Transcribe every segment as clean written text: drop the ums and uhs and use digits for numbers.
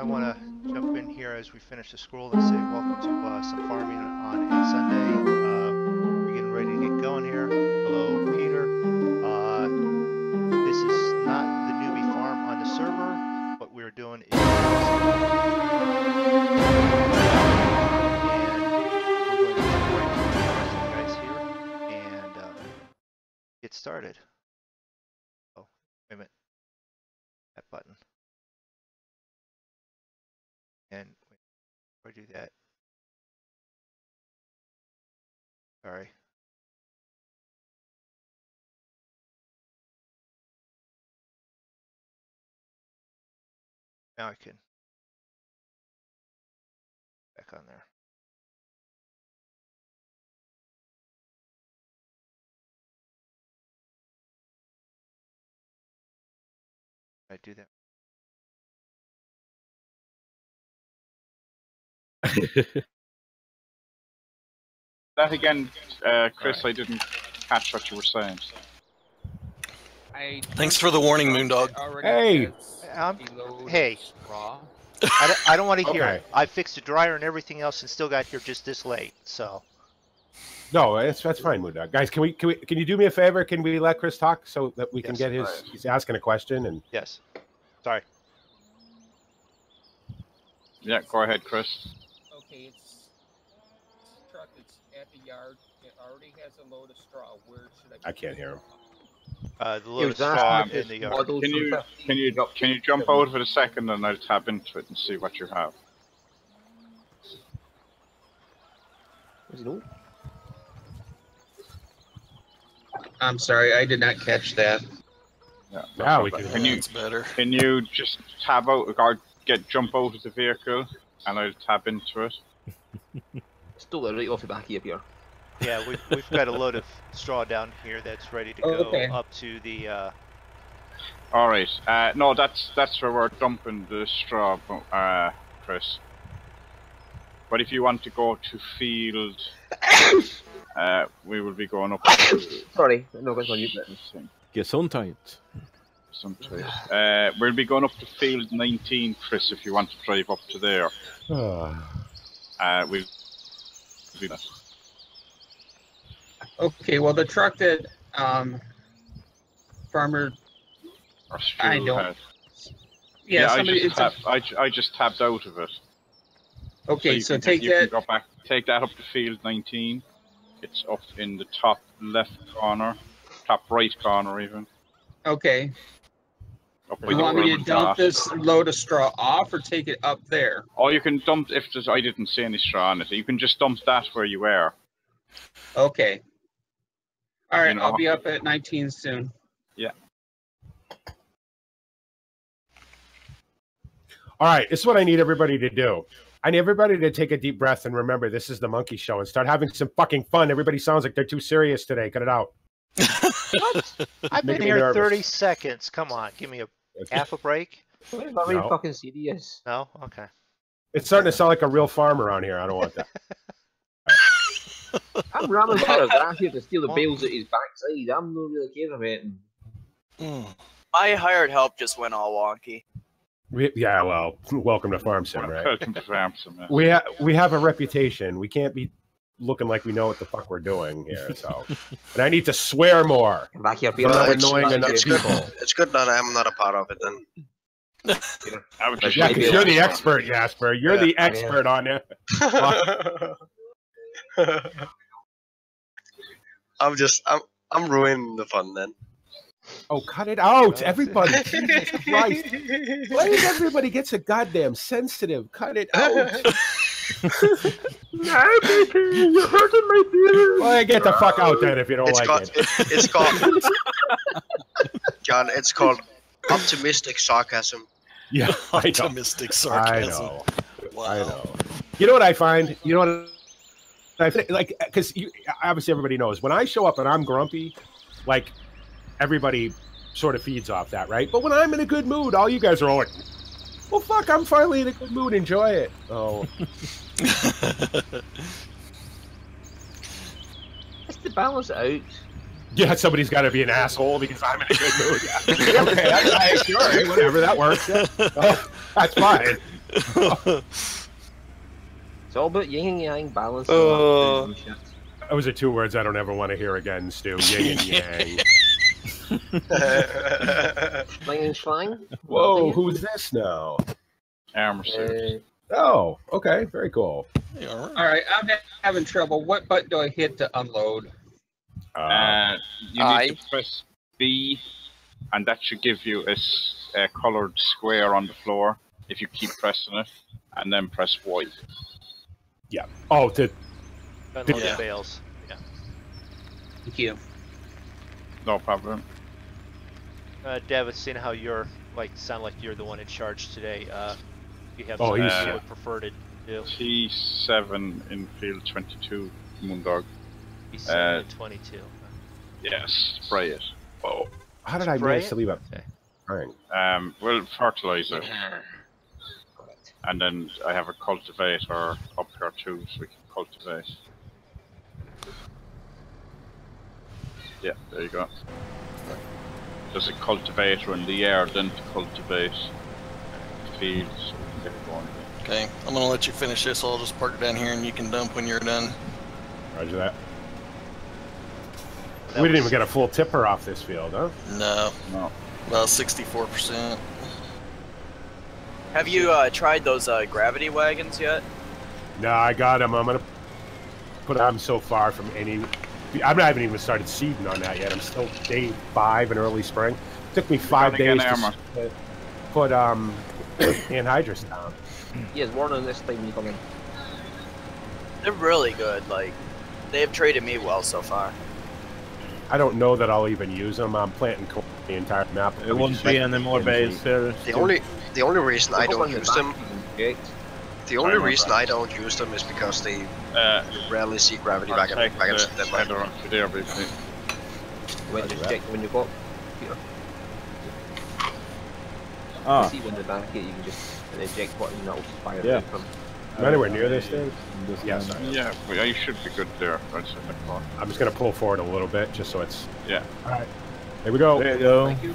I want to jump in here as we finish the scroll and say welcome to some farming on a Sunday. We're getting ready to get going here. Hello, Peter. This is not the newbie farm on the server. What we're doing is and we're going to jump right into the rest of you guys here and get started. Oh, wait a minute. That button. And before I do that, sorry. Now I can back on there. Did I do that? That again, Chris, Right. I didn't catch what you were saying. Thanks for the warning, Moondog. Hey! Hey! I don't want to hear it. I fixed the dryer and everything else and still got here just this late, so. No, that's fine, Moondog. Guys, can you do me a favor? Can we let Chris talk so that we can get his? Right. He's asking a question and. Yes. Sorry. Yeah, go ahead, Chris. Okay, it's truck that's at the yard. It already has a load of straw. Where should I? I can't hear him. The load of straw in the yard. Can you jump out of it a second and I'll tap into it and see what you have. I'm sorry, I did not catch that. Yeah. Now we can. That's better. Can you just tab out or jump out of the vehicle and I'll tap into it? Stole it right off the back of your Pierre. Yeah, we've got a load of straw down here that's ready to go up to the. All right. No, that's where we're dumping the straw, Chris. But if you want to go to field, we will be going up. Sorry, no, that's on you. Gesundheit. We'll be going up to field 19, Chris, if you want to drive up to there. We'll do that. Okay, well the truck that farmer. I don't. Yeah, somebody. I just tapped out of it. Okay, so you take can that. go back, take that up to field 19. It's up in the top left corner, top right corner even. Okay. Up by You the want me to urban dump dot. this load of straw off or take it up there? Or you can dump if there's. I didn't see any straw on it. You can just dump that where you were. Okay. All right, You know, I'll be up at 19 soon. Yeah. All right, this is what I need everybody to do. I need everybody to take a deep breath and remember this is the Monkey Show and start having some fucking fun. Everybody sounds like they're too serious today. Cut it out. What? I've been Making me here nervous. 30 seconds. Come on, give me a half a break. I'm not really No. fucking serious. No, okay. It's starting to sound like a real farmer around here. I don't want that. I'm ramming for a grass here to steal the bales at his backside. I'm not really caring about it. My hired help just went all wonky. Yeah, well, welcome to Farm Sim, right? Welcome to Farm Sim. Yeah. We have a reputation. We can't be looking like we know what the fuck we're doing here. So, and I need to swear more. Come back here, I'm Peter. not it's annoying enough good. people. It's good that I'm not a part of it then. I would just Yeah, like because to- you're the expert, Jasper. You're the expert on it. I'm ruining the fun then. Oh, cut it out, everybody! Jesus Christ! Why does everybody get so goddamn sensitive? Cut it out! You're hurting my feelings. Well, get the fuck out then if you don't it. It's called John. It's called optimistic sarcasm. Yeah, I know. Optimistic sarcasm. I know. Wow. I know. You know what I find? You know what? I think, like, because obviously everybody knows when I show up and I'm grumpy, like everybody sort of feeds off that, right? But when I'm in a good mood, all you guys are all like, "Well, fuck, I'm finally in a good mood. Enjoy it." Oh. It's to balance it out. Yeah, somebody's got to be an asshole because I'm in a good mood. Yeah. Okay, sure, whatever, that works. Yeah. That's fine. It's all about yin and yang, balance. Oh. Those are two words I don't ever want to hear again, Stu. Yin and yang. Flying and flying. Whoa, who's this now? Armor suit. Oh, okay, very cool. All right, I'm having trouble. What button do I hit to unload? You need to press B, and that should give you a coloured square on the floor if you keep pressing it, and then press Y. Yeah. Oh, to Unload the bales. Yeah. Thank you. No problem. David, seeing how you're sound like you're the one in charge today. You have Oh, something he's you would prefer to do. T7 in field 22, Moondog. He's 22. Yes, spray it. Oh. how did I Spray manage it? to leave it? Okay. Right. Well, fertilizer. And then I have a cultivator up here too, so we can cultivate. Yeah, there you go. There's a cultivator in the air, then to cultivate the fields, so we can get it going again. Okay, I'm gonna let you finish this. I'll just park it down here and you can dump when you're done. Roger that. We didn't even get a full tipper off this field, huh? No, No. about 64%. Have you tried those gravity wagons yet? No, I got him. I'm gonna put. I'm so far from any. I haven't even started seeding on that yet. I'm still day 5 in early spring. It took me 5 days to put anhydrous down. He has warning this time when you come in. They're really good. Like, they've treated me well so far. I don't know that I'll even use them. I'm planting corn the entire map. It won't be any more base here. The only reason I don't use them. The only reason I don't use them is because they rarely see gravity wagons in that Header onto there, briefly. When you check when you got Peter. Ah, See when the back it, you can just an eject button and that'll fire Yeah. it from. I'm anywhere near this thing. Yes, I am. Yeah, well, you should be good there. Right side of the car. I'm just gonna pull forward a little bit just so it's. Yeah. All right. Here we go. there you go. Thank you.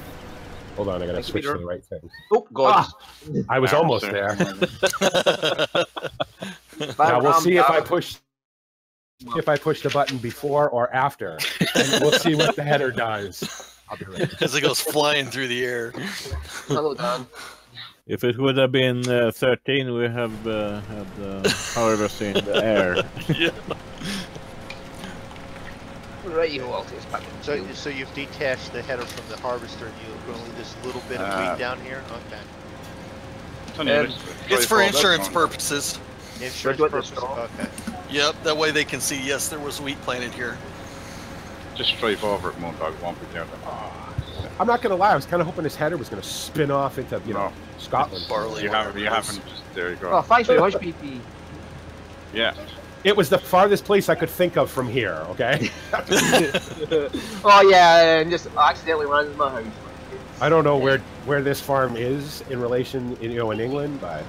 Hold on, I gotta Thank you, switch to Peter. the right thing. Oh God! I was Armor almost suit. there. Now we'll see if I push. If I push the button before or after, and we'll see what the header does. I'll be ready. As it goes flying through the air. Hello, Dan. If it would have been 13, we have had harvest in the air. Yeah. Right, you all take back. So you've detached the header from the harvester, and you're going to leave this little bit of wheat down here. Okay. It's for insurance purposes. Insurance what purposes. this for? Okay. Yep, that way they can see, yes, there was wheat planted here. Just drive over it, Moondog. It won't be there. I'm not gonna lie. I was kind of hoping this header was gonna spin off into No. Scotland. Barley. You whatever it is. haven't. There you go. Oh, thanks very much, PP. Yeah. It was the farthest place I could think of from here. Okay. Oh yeah, and just accidentally ran into my house. I don't know where this farm is in relation, in England, but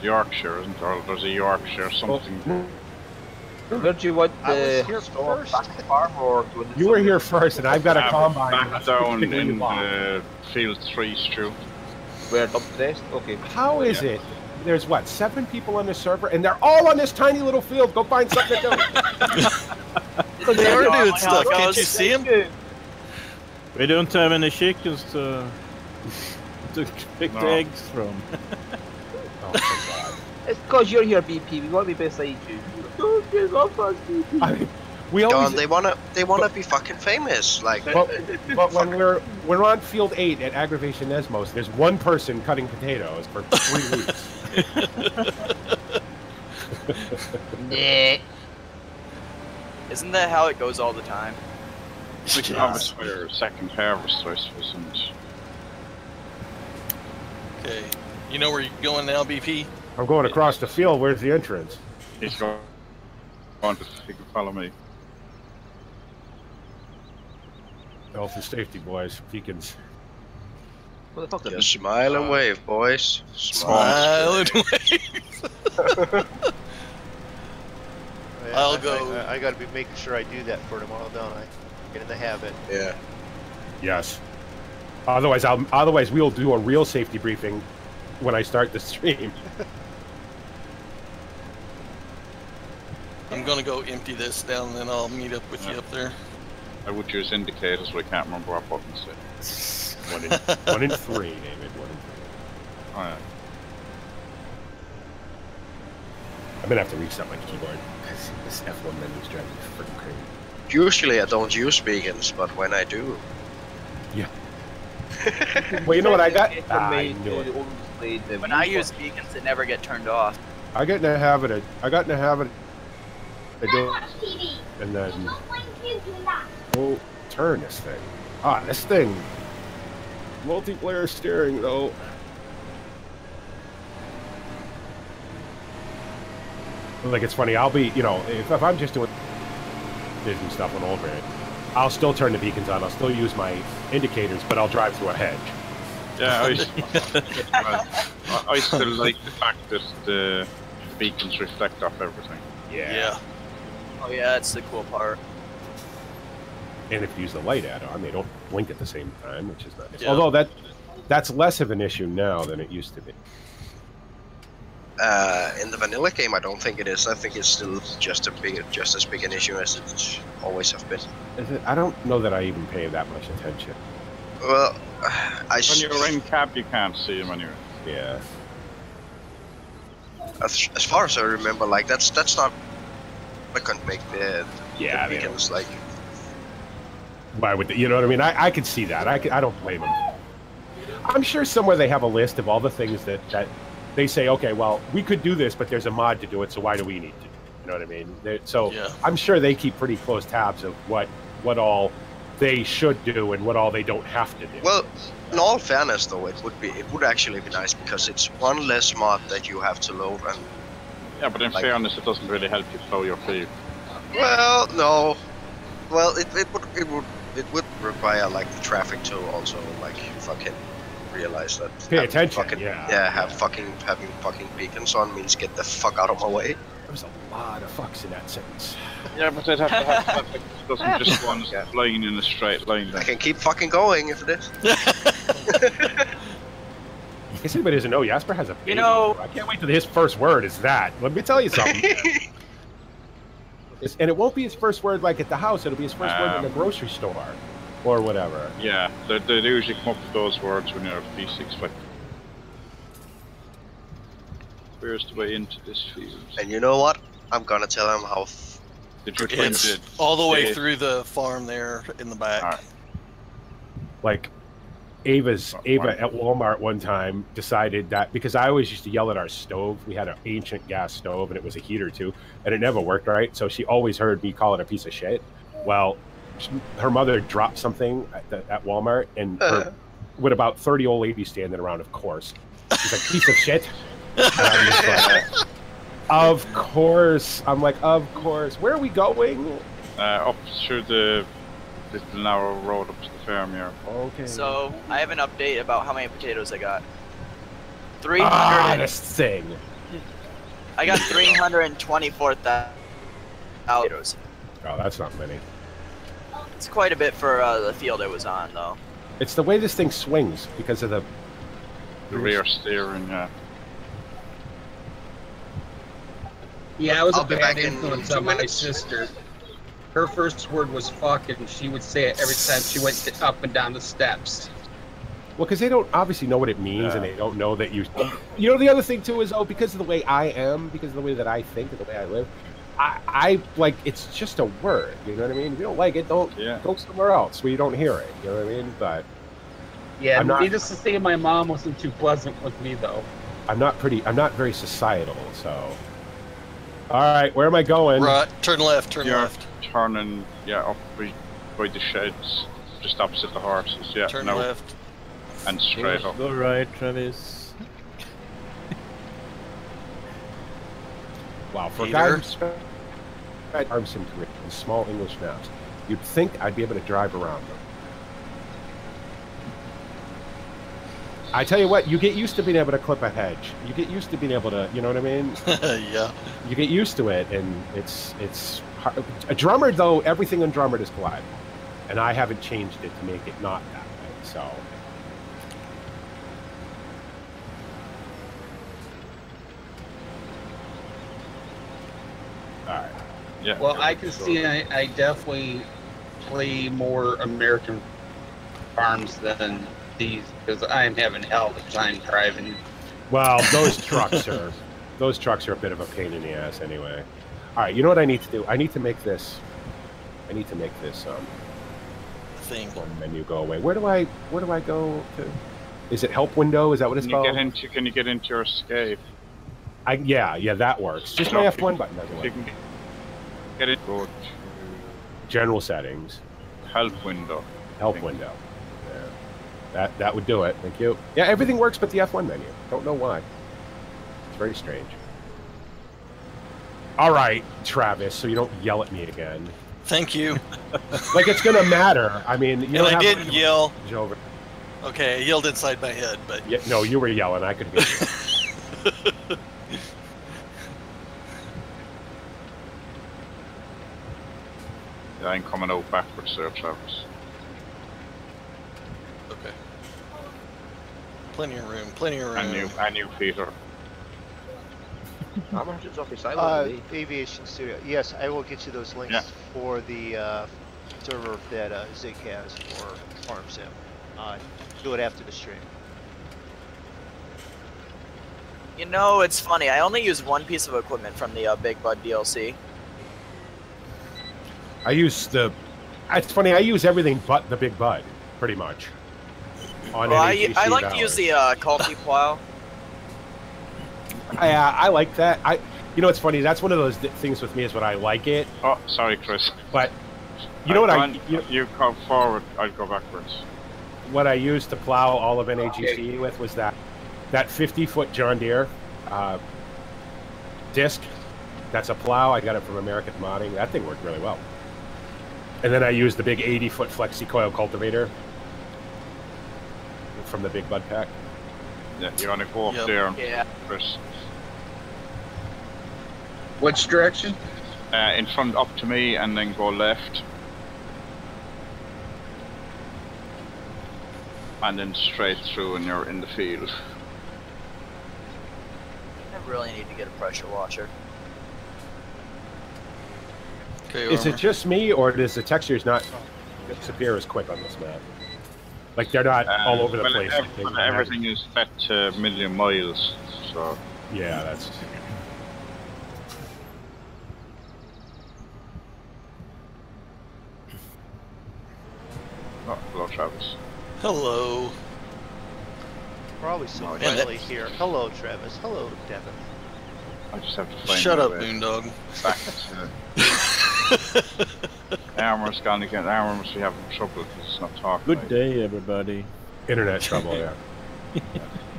Yorkshire, isn't there? There's a Yorkshire something. Where'd you want I was the here store first. back at the farm or do you want you were here first, and I've got a Back combine. down Particularly in long. field 3, Stu. where dump the rest? Okay. How is it? There's what, 7 people on the server, and they're all on this tiny little field. Go find something to do. They are doing How stuff. it Can't goes. you see them? We don't have any chickens to pick the No. eggs from. Oh, thank God. It's because you're here, BP. We want to be beside you. Don't give up us, BP. I mean, we Don, always. they wanna be fucking famous. Like, But when we're on field 8 at Aggravation Nesmos, there's one person cutting potatoes for 3 weeks. Nah. Isn't that how it goes all the time? We can harvest for your second harvest, I suppose. And Okay. You know where you're going now, BP? I'm going across the field. Where's the entrance? he's going to he can follow me. Health and safety, boys. Beacons. What the fuck is just smile and wave, boys. Smile and wave. I'll go. I got to be making sure I do that for tomorrow, don't I? Get in the habit. Yeah. Yes. Otherwise, we'll do a real safety briefing when I start the stream. I'm gonna go empty this down, and then I'll meet up with you up there. I would use indicators, but I can't remember what buttons say. 1 in 3, David. 1 in 3. Oh, yeah. I'm gonna have to reset my keyboard because this F1 menu is driving me freaking crazy. Usually I don't use beacons, but when I do. Yeah. Well, you know what I got? I knew it. When I use beacons, they never get turned off. I got in the habit of do it, and then turn this thing. This thing. Multiplayer steering though. Like it's funny. I'll be, if I'm just doing Disney stuff on old rig, I'll still turn the beacons on. I'll still use my indicators, but I'll drive through a hedge. Yeah, I still like the fact that the beacons reflect off everything. Yeah. Oh yeah, that's the cool part. And if you use the light add-on, they don't blink at the same time, which is nice. Yeah. Although that's less of an issue now than it used to be. In the vanilla game, I don't think it is. I think it's still just as big an issue as it always have been. Is it? I don't know that I even pay that much attention. Well, when you're in cab, you can't see them anyway. Yeah. As far as I remember, like that's not. I can't make the beacons like. Why would you know what I mean? I could see that. I don't blame them. I'm sure somewhere they have a list of all the things that they say. Okay, well, we could do this, but there's a mod to do it. So why do we need to? You know what I mean? I'm sure they keep pretty close tabs of what all they should do and what all they don't have to do. Well, in all fairness, though, it would actually be nice because it's one less mod that you have to load. And yeah, but in fairness, it doesn't really help you plow your field. Well, no. Well, it would require like the traffic to also like fucking realize that. Pay attention. Having fucking beacons on means get the fuck out of my way. There's a lot of fucks in that sentence. Yeah, but they'd have to have traffic. It doesn't just go on flying in a straight line. Then. I can keep fucking going if it is. In case anybody doesn't know, Jasper has a baby. I can't wait till his first word is that. Let me tell you something. And it won't be his first word like at the house. It'll be his first word in the grocery store or whatever. Yeah, they usually come up with those words when you're at P6. Like, where's the way into this field? And you know what? I'm gonna tell him how. Did you it's all the way through the farm there in the back. Right. Like Ava at Walmart one time decided that because I always used to yell at our stove. We had an ancient gas stove and it was a heater too, and it never worked right. So she always heard me call it a piece of shit. Well, her mother dropped something at Walmart, and with about 30 old ladies standing around, of course, she's like, piece of shit. And I'm just like, of course. I'm like, of course. Where are we going? Up through the little narrow road up to the farm here. Okay. So I have an update about how many potatoes I got. 300. This thing. I got 324,000 potatoes. Oh, that's not many. It's quite a bit for the field it was on, though. It's the way this thing swings because of the rear steering. Yeah, I was I'll a be bad back in influence 2 on my minutes. sister. Her first word was fuck, and she would say it every time she went up and down the steps. Well, because they don't obviously know what it means, and they don't know that you. You know, the other thing too is because of the way I am, because of the way that I think, and the way I live, I like it's just a word. You know what I mean? If you don't like it, don't go somewhere else where you don't hear it. You know what I mean? But yeah, needless to say, my mom wasn't too pleasant with me though. I'm not very societal, so. All right, where am I going? Right, turn left, turn left. Turning, up by the sheds, just opposite the horses. Yeah, turn left. And straight up. Go right, Travis. Wow, for a guy who spent arms sim career in small English maps, you'd think I'd be able to drive around them. I tell you what, you get used to being able to clip a hedge. You get used to being able to, you know what I mean? Yeah. You get used to it, and it's hard. A drummer, though, everything on drummer is collide, and I haven't changed it to make it not that way. So Yeah. Well, I can see I definitely play more American farms than these because I am having hell of a time driving. Well, those trucks are a bit of a pain in the ass anyway. All right, you know what I need to do? I need to make this thing menu go away. Where do I go to? Is it help window? Is that what it's called? Can you get into your escape? Yeah, that works. Just my F1 button doesn't work. Get it. Go to general settings. Help window. Help window. Yeah. That would do it. Thank you. Yeah, everything works but the F1 menu. Don't know why. It's very strange. All right, Travis, so you don't yell at me again. Thank you. Like it's gonna matter. I mean, you and I didn't yell. Over. Okay, I yelled inside my head, but yeah, no, you were yelling. I could hear you. Yeah, I'm coming out backwards there, Travis. Okay. Plenty of room. Plenty of room. I knew Peter. How much is off your silent Aviation Studio. Yes, I will get you those links for the server that Zig has for Farm Sim. Do it after the stream. You know, it's funny. I only use one piece of equipment from the Big Bud DLC. I use the. It's funny. I use everything but the Big Bud, pretty much. On well, I like to use the Culti plow. I like that. You know, it's funny. That's one of those things with me is when I like it. Oh, sorry, Chris. But you know what you come forward. I'll go backwards. What I used to plow all of NAGC with was that 50-foot John Deere disc. That's a plow. I got it from American Modding. That thing worked really well. And then I used the big 80-foot flexi coil cultivator from the Big Bud pack. Yeah, you're gonna go up there, Chris. Which direction? In front up to me, and then go left. And then straight through, and you're in the field. I really need to get a pressure washer. Okay, is it just me, or does the textures not disappear as quick on this map? Like they're not all over the place. Everything is set to million miles, so yeah, that's. Oh, hello, Travis. Hello. We're always so friendly here. Hello, Travis. Hello, Devin. I just have to find. Shut up, Moondog. Back to Armor's gone again. Armor must be having trouble because it's not talking. Good day, everybody. Internet trouble, yeah.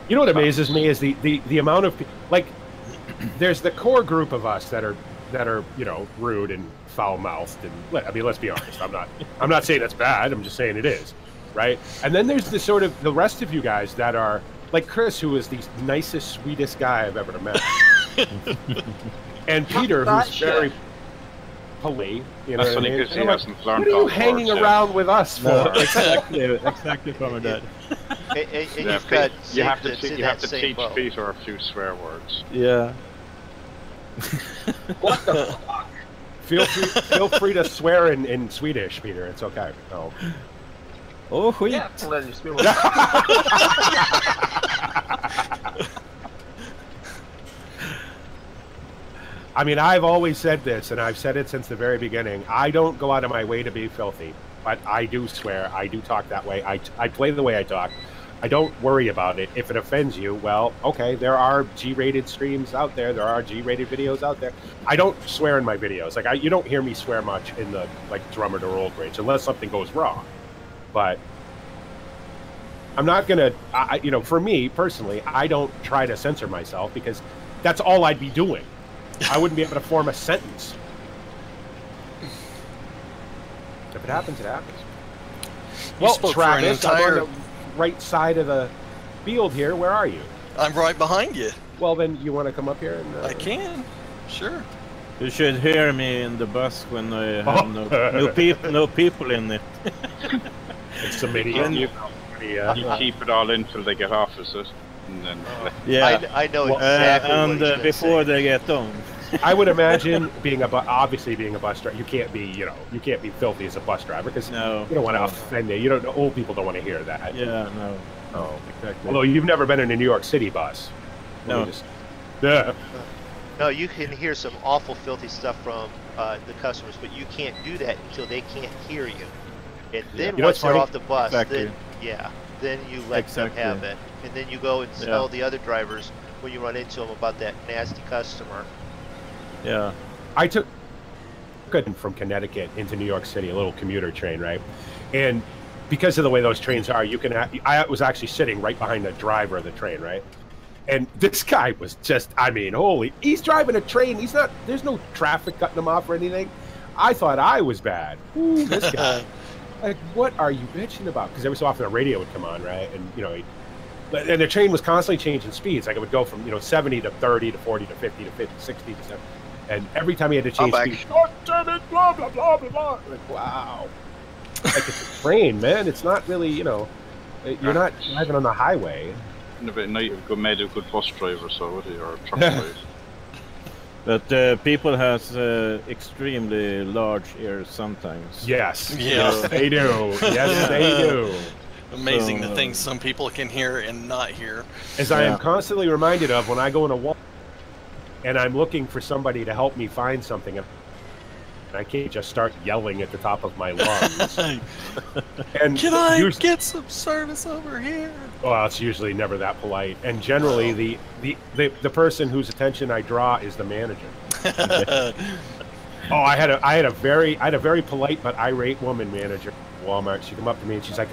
You know what amazes me is the amount of like. There's the core group of us that are you know rude and foul-mouthed and I mean let's be honest. I'm not saying that's bad. I'm just saying it is, right? And then there's the sort of the rest of you guys that are like Chris, who is the nicest, sweetest guy I've ever met, and Peter, who's very polite. You know that's what I mean? He hasn't learned what are you hanging around with us for? No, exactly, from that. You have to teach Peter a few swear words. Yeah. What the fuck? Feel free to swear in Swedish, Peter. It's okay. No. Oh, skit. Yeah, I mean, I've always said this, and I've said it since the very beginning. I don't go out of my way to be filthy, but I do swear. I do talk that way. I play the way I talk. I don't worry about it. If it offends you, well, okay, there are G-rated streams out there. There are G-rated videos out there. I don't swear in my videos. Like, you don't hear me swear much in the, like, drummer to roll range, unless something goes wrong. But I'm not going to, you know, for me, personally, I don't try to censor myself because that's all I'd be doing. I wouldn't be able to form a sentence. If it happens, it happens. Well, Travis, I'm on the right side of the field here. Where are you? I'm right behind you. Well, then you want to come up here? And, I can. Sure. You should hear me in the bus when I have no people in it. It's some idiot. You keep it all in till they get off, is it? And then I know exactly and what he's before say. they get on. I would imagine obviously being a bus driver, you can't be filthy as a bus driver because you don't want to offend it. Old people don't want to hear that. Yeah, no. Oh, exactly. Although you've never been in a New York City bus. No. No, you can hear some awful filthy stuff from the customers, but you can't do that until they can't hear you. And then once they're off the bus, then you let them have it. And then you go and tell the other drivers when you run into them about that nasty customer. Yeah. I took from Connecticut into New York City, a little commuter train, right? And because of the way those trains are, I was actually sitting right behind the driver of the train, right? And this guy was just, he's driving a train. There's no traffic cutting him off or anything. I thought I was bad. Ooh, this guy. Like, what are you bitching about? Because every so often the radio would come on, right? And, and the train was constantly changing speeds. Like, it would go from, 70 to 30 to 40 to 50 to 50, 60 to 70. And every time he had to change speed, oh, damn it, blah, blah, blah, blah, blah. Like, wow. Like, it's a train, man. It's not really, you're not driving on the highway. In a bit night, you've made a good bus driver, so would he, or truck driver. But people has extremely large ears sometimes. Yes, yes, they do. Yes, they do. Amazing the things some people can hear and not hear. As I am constantly reminded of when I go in a walk and I'm looking for somebody to help me find something, and I can't just start yelling at the top of my lungs. And can I get some service over here? Well, it's usually never that polite, and generally the person whose attention I draw is the manager. Oh, I had a very polite but irate woman manager at Walmart. She came up to me and she's like,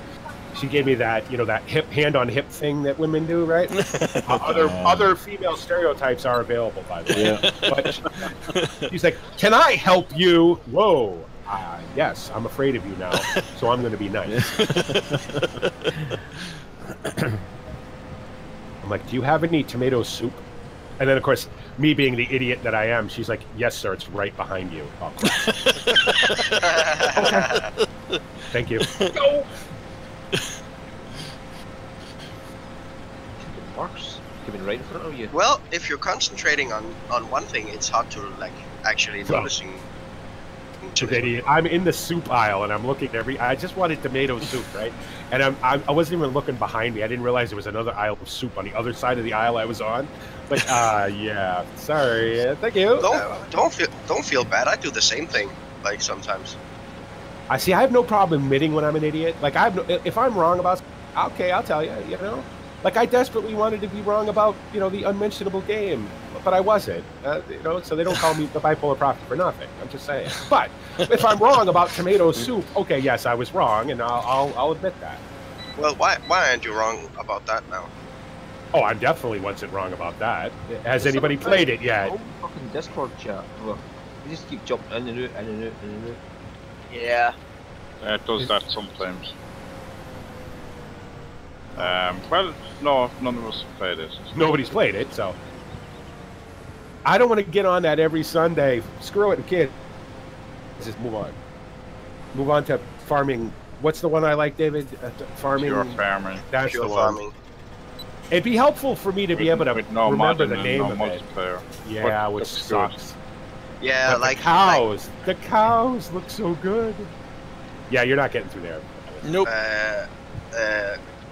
she gave me that that hand on hip thing that women do, right? Other female stereotypes are available, by the way. Yeah. But she's like, "Can I help you?" Whoa. Yes, I'm afraid of you now, so I'm going to be nice. I'm like, "Do you have any tomato soup?" And then, of course, me being the idiot that I am, she's like, "Yes, sir, it's right behind you." Oh, okay. Thank you. No. Works. Coming right in front of you. Well, if you're concentrating on one thing, it's hard to actually noticing. Idiot. I'm in the soup aisle and I'm looking at I just wanted tomato soup, right? And I wasn't even looking behind me. I didn't realize there was another aisle of soup on the other side of the aisle I was on. Like, yeah, sorry, thank you. Don't feel bad. I do the same thing, like sometimes. I have no problem admitting when I'm an idiot. Like, if I'm wrong about, okay, I'll tell you. Like, I desperately wanted to be wrong about the unmentionable game, but I wasn't. So they don't call me the bipolar prophet for nothing. I'm just saying. But if I'm wrong about tomato soup, okay, yes, I was wrong, and I'll admit that. Well, why aren't you wrong about that now? Oh, I definitely wasn't wrong about that. Has anybody played it yet? Fucking Discord chat. Well, you just keep jumping in and out, in and out, in and out. Yeah. It does that sometimes. Well, no, none of us have played it. Nobody's played it, so. I don't want to get on that every Sunday. Screw it, kid. Let's just move on. Move on to farming. What's the one I like, David? Farming. Pure farming. That's Pure the one. farming. It'd be helpful for me to be able to remember the name of it. Yeah, which sucks. Yeah, but like cows. The cows look so good. Yeah, you're not getting through there. Nope.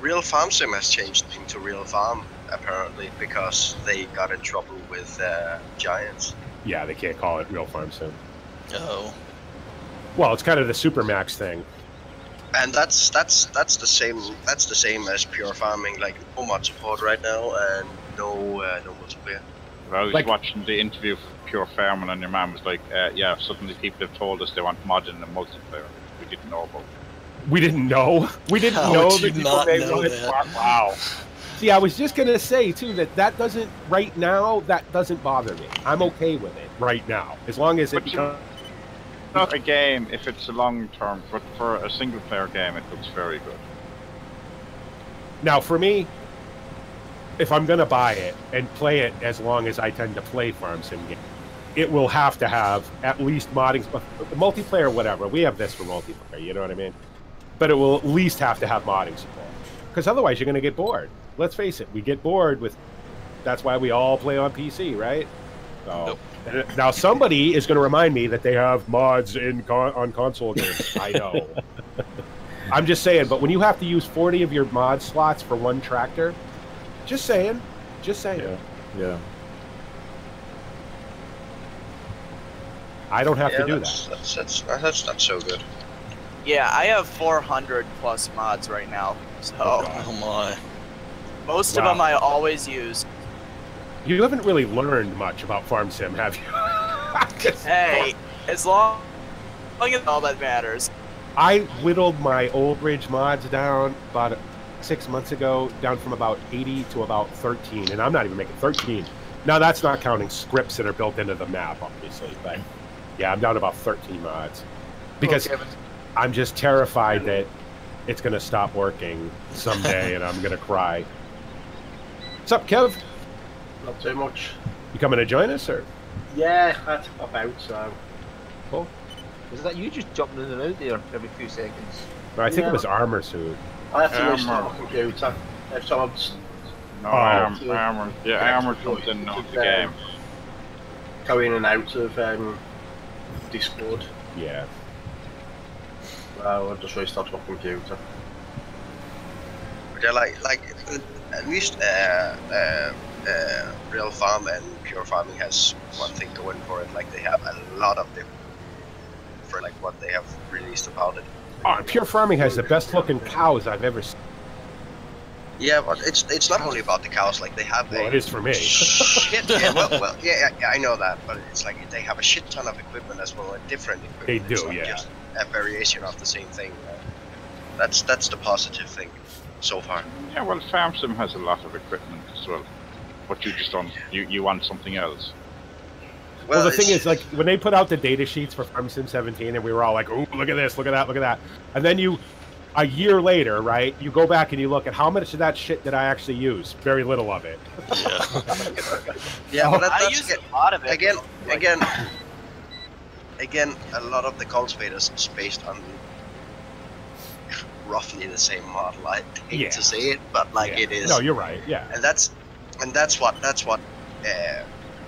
Real Farm Sim has changed into Real Farm, apparently, because they got in trouble with Giants. Yeah, they can't call it Real Farm Sim. Oh. Well, it's kind of the Supermax thing. And that's the same as Pure Farming, like no mod support right now and no multiplayer. I was watching the interview for Pure Farming and your man was like, yeah, suddenly people have told us they want modding and multiplayer. We didn't know about. We didn't know. We didn't know that people may want it. Wow. See, I was just going to say, too, that doesn't, right now, that doesn't bother me. I'm okay with it right now, as long as it becomes... Not a game if it's a long term, but for a single player game it looks very good. Now for me, if I'm gonna buy it and play it as long as I tend to play farm sim games, it will have to have at least modding, multiplayer, whatever. We have this for multiplayer, you know what I mean? But it will at least have to have modding support, because otherwise you're gonna get bored. Let's face it, we get bored with. That's why we all play on PC, right? So now somebody is going to remind me that they have mods on console games. I know. I'm just saying, but when you have to use 40 of your mod slots for one tractor, just saying. Yeah. I don't have to do that. That's not so good. Yeah, I have 400 plus mods right now. So, oh my. Most of them I always use. You haven't really learned much about Farm Sim, have you? Hey, as long as all that matters. I whittled my Old Ridge mods down about 6 months ago, down from about 80 to about 13, and I'm not even making 13. Now, that's not counting scripts that are built into the map, obviously, but yeah, I'm down to about 13 mods. Because I'm just terrified that it's going to stop working someday and I'm going to cry. What's up, Kev? Not too much. You coming to join us, or? Yeah, I had to pop out, so... Cool. Is that you just jumping in and out there every few seconds? No, I think it was Armor Suit. I have to restart my computer. If someone's... No, Armor. Yeah, Armor comes in and out the game. Go in and out of Discord. Yeah. Well, I'll just restart my computer. Yeah, like at least Real Farm and Pure Farming has one thing going for it. Like they have a lot of them for like what they have released about it. Oh, Pure Farming has the best looking cows I've ever seen. Yeah, but it's not only about the cows. Like they have. Well, it is for me. Shit. Yeah, well, yeah, I know that, but it's like they have a shit ton of equipment as well, and different equipment. They do, it's not just a variation of the same thing. That's the positive thing so far. Yeah, well, Farm Sim has a lot of equipment as well, but you just don't. You want something else. Well, the thing is, like, when they put out the data sheets for Farm Sim 17, and we were all like, "Oh, look at this, look at that, look at that," and then a year later, right? You go back and you look at how much of that shit did I actually use? Very little of it. Yeah, but I use a lot of it. Again, a lot of the cultivators is based on roughly the same model. I hate to say it, but like it is. No, you're right. Yeah, and that's what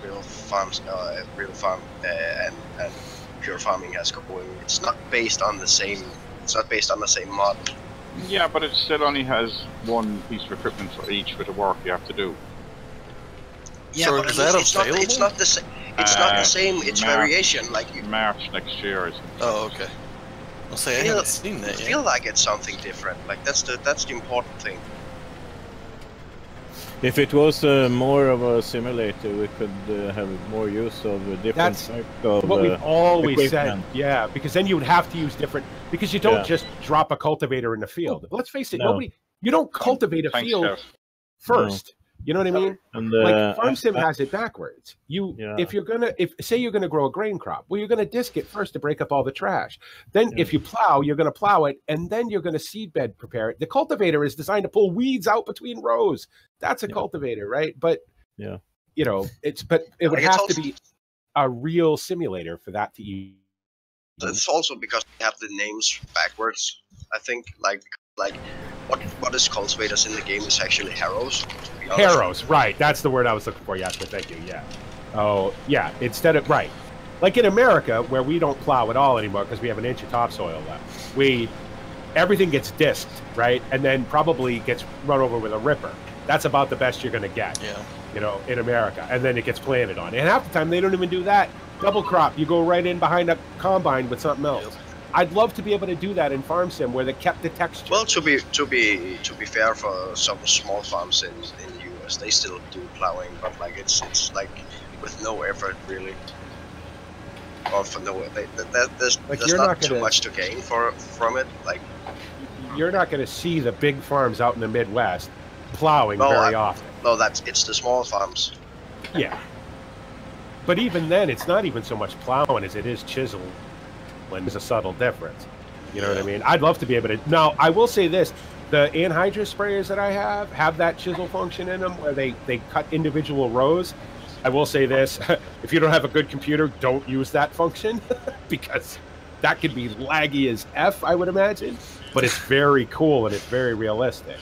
Real Farm and Pure Farming has going. It's not based on the same. It's not based on the same model. Yeah, but it still only has one piece of equipment for each bit of work you have to do. Yeah, so but is that available? It's not the same. It's not the same. It's variation. Like March next year. Oh, okay. I'll say I haven't seen that yet. I feel like it's something different. Like that's the important thing. If it was more of a simulator, we could have more use of a different type of what we've always equipment. said. Yeah, because then you would have to use different. Because you don't just drop a cultivator in the field. Let's face it, you don't cultivate a field first. No. You know what I mean? And, like Farm Sim has it backwards. If you're gonna, say you're gonna grow a grain crop, well, you're gonna disc it first to break up all the trash. Then, if you plow, you're gonna plow it, and then you're gonna seed bed prepare it. The cultivator is designed to pull weeds out between rows. That's a cultivator, right? But it would have to be a real simulator for that to use. It's also because they have the names backwards. I think like what is cultivators in the game is actually harrows. Harrows, right? That's the word I was looking for. Yes, thank you. Yeah. Oh, yeah. Instead of like in America, where we don't plow at all anymore because we have an inch of topsoil left. Everything gets disked, right, and then probably gets run over with a ripper. That's about the best you're going to get. Yeah. You know, in America, and then it gets planted on. And half the time they don't even do that. Double crop, you go right in behind a combine with something else. Yep. I'd love to be able to do that in Farm Sim where they kept the texture. Well, to be fair, for some small farms in the US, they still do plowing, but like it's like with no effort really, or for no. There's not too much to gain from it. Like you're not going to see the big farms out in the Midwest plowing very often. No, it's the small farms. Yeah, but even then, it's not even so much plowing as it is chiseling. There's a subtle difference. You know what I mean? I'd love to be able to. Now, I will say this. The anhydrous sprayers that I have that chisel function in them where they cut individual rows. I will say this. If you don't have a good computer, don't use that function because that could be laggy as F, I would imagine. But it's very cool and it's very realistic.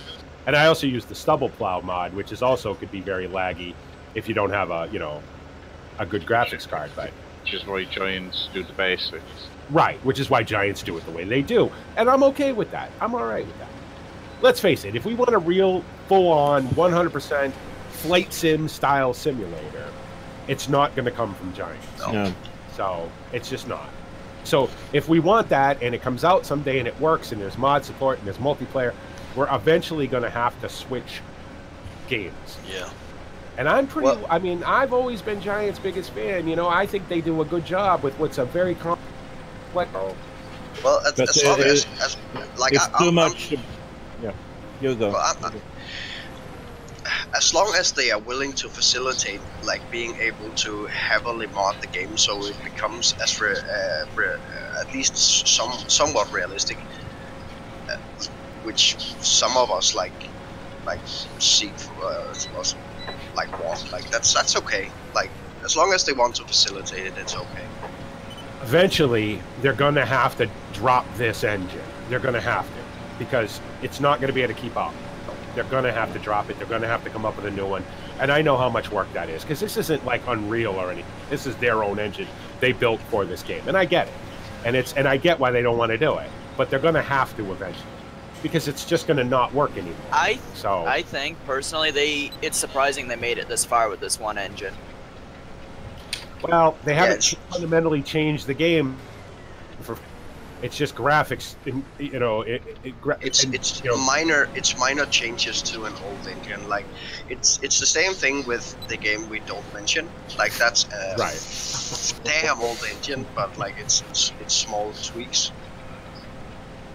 And I also use the stubble plow mod, which is also could be very laggy if you don't have a, a good graphics card, but which is why Giants do the basics. Right, which is why Giants do it the way they do, and I'm okay with that. I'm all right with that. Let's face it, if we want a real, full-on, 100% flight sim style simulator, it's not going to come from Giants. No. So it's just not. So if we want that, and it comes out someday, and it works, and there's mod support, and there's multiplayer, we're eventually going to have to switch games. Yeah. And I'm pretty. I mean, I've always been Giants' biggest fan. You know, I think they do a good job with what's a very complex. Well, as long as like it's too much. Yeah, you go. Well, as long as they are willing to facilitate, like being able to heavily mod the game, so it becomes as at least somewhat realistic, which some of us like seek want. Like that's okay. Like as long as they want to facilitate it, it's okay. Eventually, they're going to have to drop this engine. They're going to have to, because it's not going to be able to keep up. They're going to have to drop it. They're going to have to come up with a new one. And I know how much work that is, because this isn't like Unreal or anything. This is their own engine they built for this game, and I get it. And I get why they don't want to do it, but they're going to have to eventually, because it's just going to not work anymore. I think personally it's surprising they made it this far with this one engine. Well, they haven't fundamentally changed the game. It's just graphics, you know. It's minor changes to an old engine. Like it's the same thing with the game we don't mention. Like that's right. Damn old engine, but like it's small tweaks.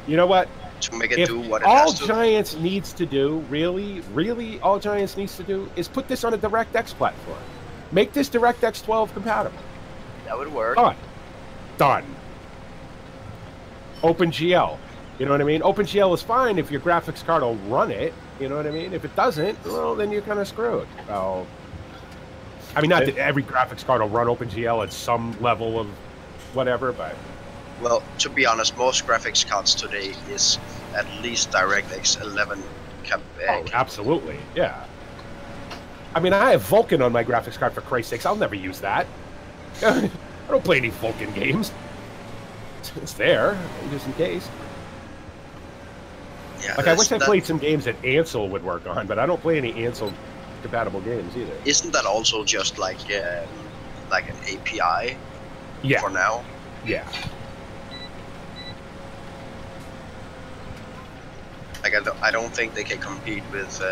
You know what? To make it do what it all has to. Giants needs to do, really, all Giants needs to do is put this on a DirectX platform. Make this DirectX 12 compatible. That would work. Done. OpenGL. You know what I mean? OpenGL is fine if your graphics card will run it. You know what I mean? If it doesn't, well, then you're kind of screwed. So, I mean, not that every graphics card will run OpenGL at some level of whatever, but... Well, to be honest, most graphics cards today is at least DirectX 11. Absolutely, yeah. I mean, I have Vulkan on my graphics card, for Christ's sakes. I'll never use that. I don't play any Vulkan games. It's there, just in case. Yeah, like, I wish I played some games that Ansel would work on, but I don't play any Ansel-compatible games either. Isn't that also just like an API? Yeah. For now. Yeah. Like I don't think they can compete with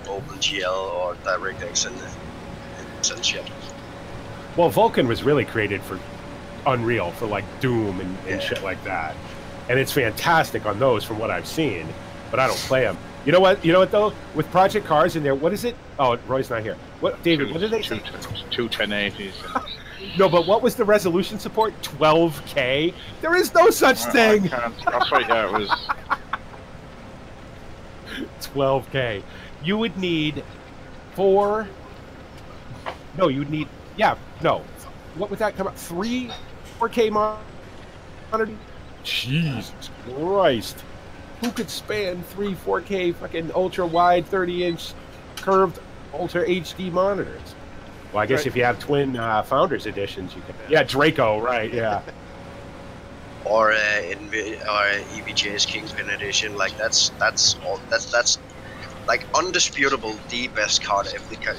OpenGL or DirectX in sense yet. Well, Vulkan was really created for Unreal, for like Doom and shit like that, and it's fantastic on those from what I've seen. But I don't play them. You know what? You know what though? With Project Cars in there, what is it? Oh, Roy's not here. What, David? What did they say? Two 1080s. No, but what was the resolution support? 12K? There is no such thing. That's right. Yeah, it was 12K. You would need 4. No, you would need. Yeah, no. What would that come up? 3 4K monitor? Jesus Christ. Who could span 3 4K fucking ultra wide 30-inch curved ultra HD monitors? Well, I guess if you have twin Founders editions, you can. Yeah, Draco, right? Yeah. Or EVGA's Kingpin edition, like that's like undisputable the best card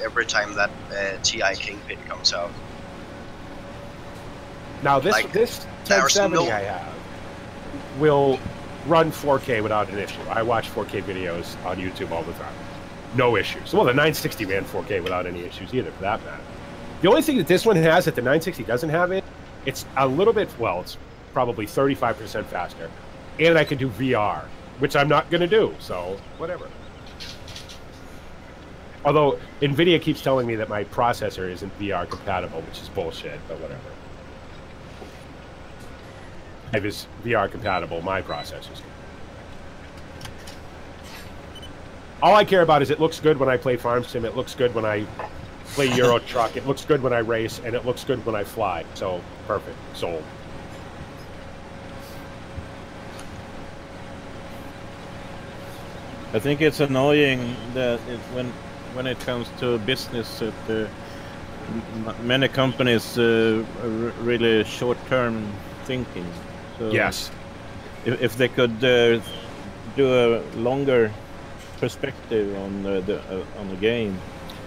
every time that TI Kingpin comes out. Now this 1070 I have will run 4K without an issue. I watch 4K videos on YouTube all the time. No issues. Well, the 960 ran 4K without any issues either, for that matter. The only thing that this one has that the 960 doesn't have it's a little bit, well, it's probably 35% faster. And I can do VR, which I'm not going to do, so whatever. Although, NVIDIA keeps telling me that my processor isn't VR compatible, which is bullshit, but whatever. If it's VR compatible, my processor's. All I care about is it looks good when I play Farm Sim, it looks good when I play Euro Truck, it looks good when I race, and it looks good when I fly. So, perfect. Sold. I think it's annoying that when it comes to business, many companies really short-term thinking. So yes, if they could do a longer perspective on the game,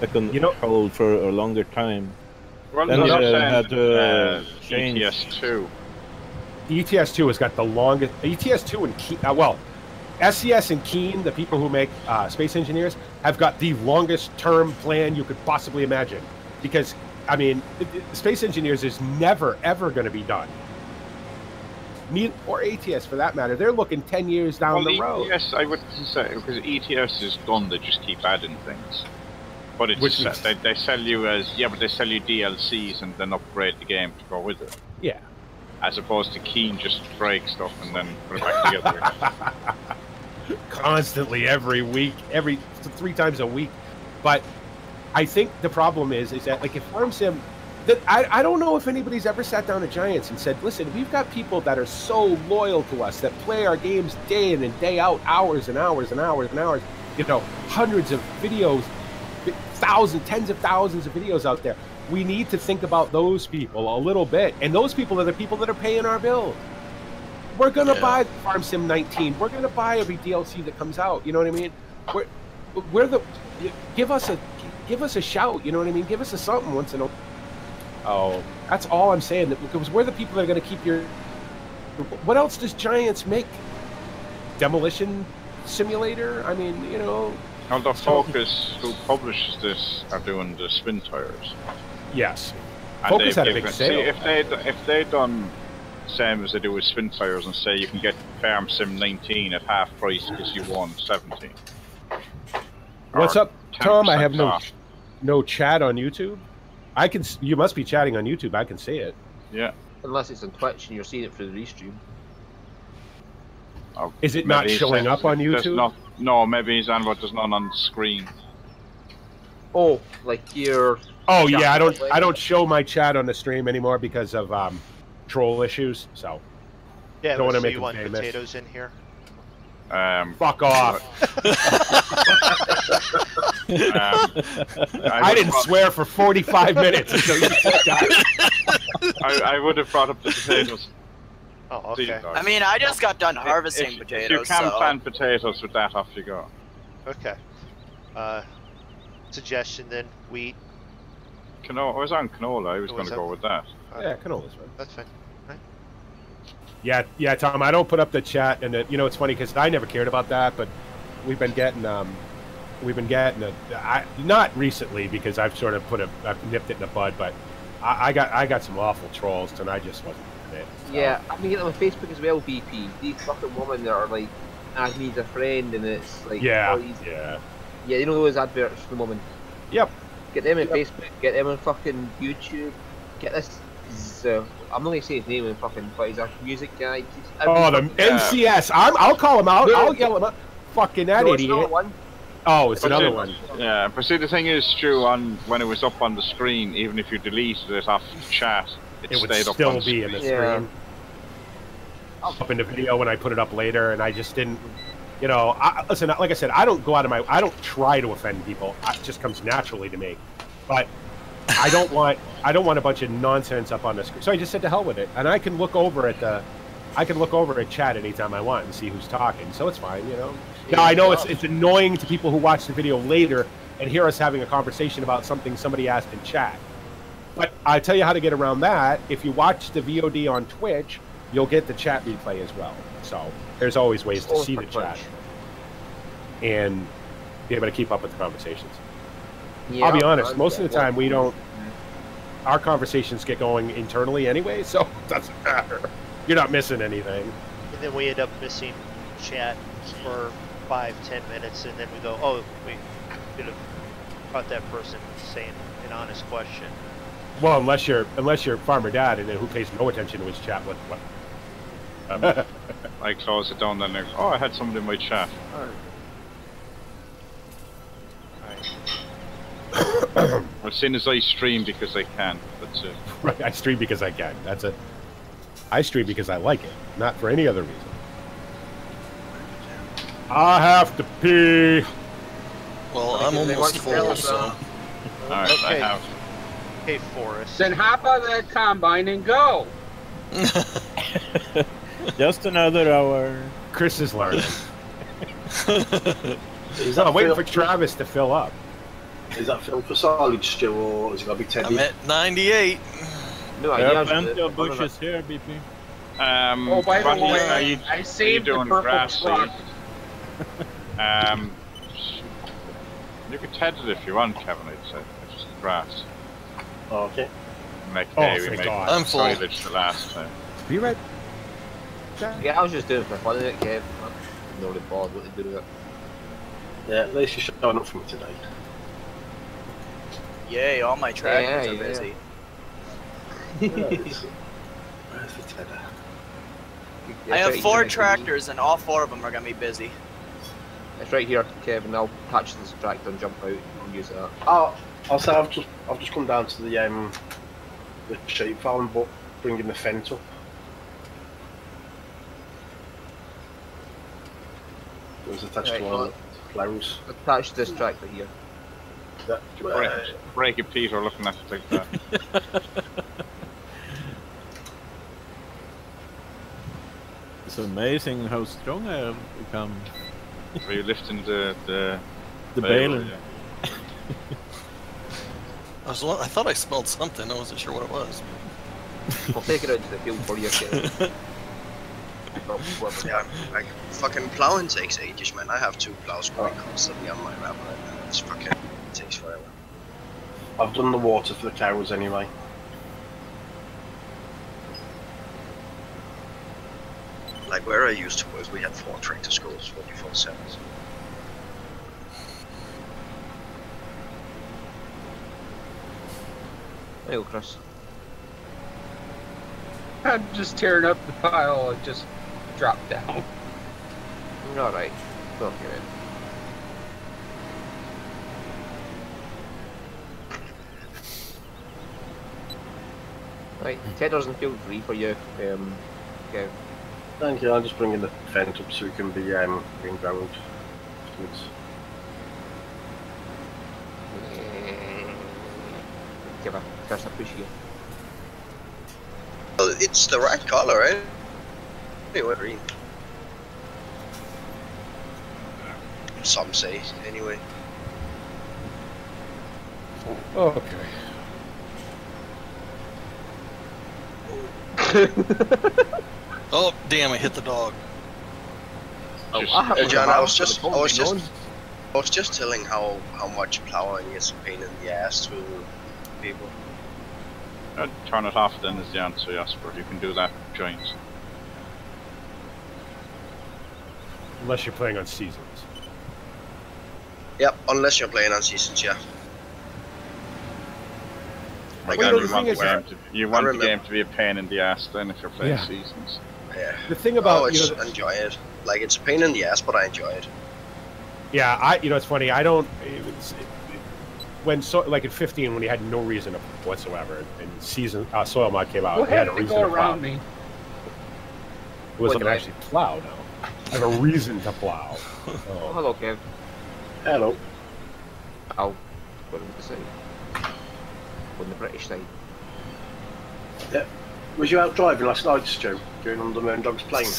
they can hold for a longer time. Well, then they had to change. ETS2. ETS2 has got the longest. ETS2 and Keen, well, SCS and Keen, the people who make Space Engineers, have got the longest term plan you could possibly imagine. Because, I mean, Space Engineers is never, ever going to be done. Or ATS, for that matter. They're looking 10 years down the road. ETS, I wouldn't say, because ETS is done, they just keep adding things. But it's they sell you but they sell you DLCs and then upgrade the game to go with it. Yeah. As opposed to Keen just break stuff and then put it back together again. Constantly, every week, 3 times a week. But I think the problem is that, like, if Farm Sim, that I don't know if anybody's ever sat down at Giants and said, listen, we've got people that are so loyal to us, that play our games day in and day out, hours and hours and hours and hours, hundreds of videos, tens of thousands of videos out there. We need to think about those people a little bit. And those people are the people that are paying our bills. We're going to buy Farm Sim 19. We're going to buy every DLC that comes out. You know what I mean? Give us a shout. You know what I mean? Give us a something once in a while. Oh, that's all I'm saying. Because we're the people that are going to keep your... What else does Giants make? Demolition Simulator? I mean, Although Focus, who publishes this, are doing the spin tires. Yes. And Focus had a big sale. See, if they'd done the same as they do with spin tires and say you can get Farm Sim 19 at half price because you won 17. What's up, Tom? I have no chat on YouTube. You must be chatting on YouTube. I can see it. Yeah. Unless it's on Twitch and you're seeing it through the restream. Is it not showing up on YouTube? No, maybe he's on, but there's none on the screen. Oh, like your... Oh yeah, I don't show my chat on the stream anymore because of troll issues. So yeah, don't want to so make you want famous. potatoes in here? Fuck off! I didn't swear for 45 minutes until you said that. I would have brought up the potatoes. Oh, okay. I mean, I just got done harvesting potatoes. If you can plant potatoes with that, off you go. Okay. Suggestion then, wheat. Canola. I was on canola. I was going to go with that. Yeah, canola's fine. That's fine. Right. Yeah, Tom. I don't put up the chat, and it's funny because I never cared about that, but we've been getting not recently because I've sort of I've nipped it in the bud, but I got some awful trolls, and I just wasn't in it. So. Yeah, I've been getting them on Facebook as well, BP. These fucking women that are like, add me as a friend, and it's like, yeah, you know those adverts for the moment. Yep. Get them on Facebook, get them on fucking YouTube, get this. I'm not going to say his name in fucking, but he's a music guy. The NCS. I'll call him out. I'll yell him out. Fucking that idiot. Oh, it's another one. Yeah, but see, the thing is, Stu, when it was up on the screen, even if you deleted it off the chat, it would stayed still up on be in the screen. Up in the video when I put it up later, and I just didn't. Listen, like I said, I don't go out of I don't try to offend people. It just comes naturally to me. But I don't want a bunch of nonsense up on the screen. So I just said to hell with it, and I can look over at chat anytime I want and see who's talking. So it's fine, Now I know it's annoying to people who watch the video later and hear us having a conversation about something somebody asked in chat. But I'll tell you how to get around that. If you watch the VOD on Twitch, you'll get the chat replay as well. So there's always ways to see the chat and be able to keep up with the conversations. Yeah, I'll be honest, most of the time we don't. Our conversations get going internally anyway, so it doesn't matter. You're not missing anything. And then we end up missing chat for 5-10 minutes, and then we go, oh, we could have caught that person saying an honest question. Well, unless you're Farmer Dad, and then who pays no attention to his chat? What? I close it down, then I had somebody in my chat. As soon as I stream because I can, that's it. Right, I stream because I can. That's it. I stream because I like it, not for any other reason. I have to pee. Well, I'm almost full, so. Alright, okay. I have. Hey, Forrest. Then hop out of that combine and go. Just another hour. Chris is learning. I'm waiting for Travis to fill up. Is that filled for solid, Stu, or is it going to be Teddy? I'm at 98. No, there are plenty of bushes here, BP. Oh, by the way, I saved the purple truck. You could head it if you want, Kevin. It's just grass. Okay. We made I'm full. silage the last time. Be right. Yeah, I was just doing it for fun, innit, Kev? I'm not really bothered what to do with it. Yeah, at least you're showing up for me today. Yay, all my tractors are busy. Where's the Tedder? I have 4 tractors and all 4 of them are going to be busy. It's right here, Kevin. I'll touch this tractor and jump out and use that. Oh, I'll say I've just come down to the sheep farm, but bringing the fence up. It was attached to one of the plows. Attach this tractor here. Break it, Peter, looking at it like that. It's amazing how strong I have become. Are you lifting the baler? Yeah. I thought I smelled something. I wasn't sure what it was. I'll take it out to the field for you, Kevin. Yeah, like, fucking plowing takes ages, man. I have 2 plows going constantly on my map right now. It's fucking, it takes forever. I've done the water for the cows anyway. Like, where I used to work, we had 4 tractor schools, 24/7. There you go, Chris. I'm just tearing up the pile. It just dropped down. Alright. Okay, man. Right, Tedder's in field 3 for you. Okay. Thank you. I'm just bringing the fence up so we can be being ground afterwards. Give a Chris, I push you. Well, it's the right color, right? Anyway, green. Some say, anyway. Okay. Oh, damn, I hit the dog. John, I was just telling how much plowing is a pain in the ass to people. Turn it off then is the answer, Jasper. You can do that with joints. Unless you're playing on seasons. Yep, unless you're playing on seasons, yeah. Like, you want the game to be a pain in the ass then if you're playing seasons. Yeah. The thing about enjoy it. Like, it's a pain in the ass, but I enjoy it. Yeah, it's funny. I don't. Like at 15, when he had no reason whatsoever, and season soil mod came out, he had a reason to plow. It wasn't actually plow now. I have a reason to plow. Oh, hello, Kev. Hello. Ow. What did I say? On the British side. Yeah. Was you out driving last night, Stu? Going on the Moondog's plane?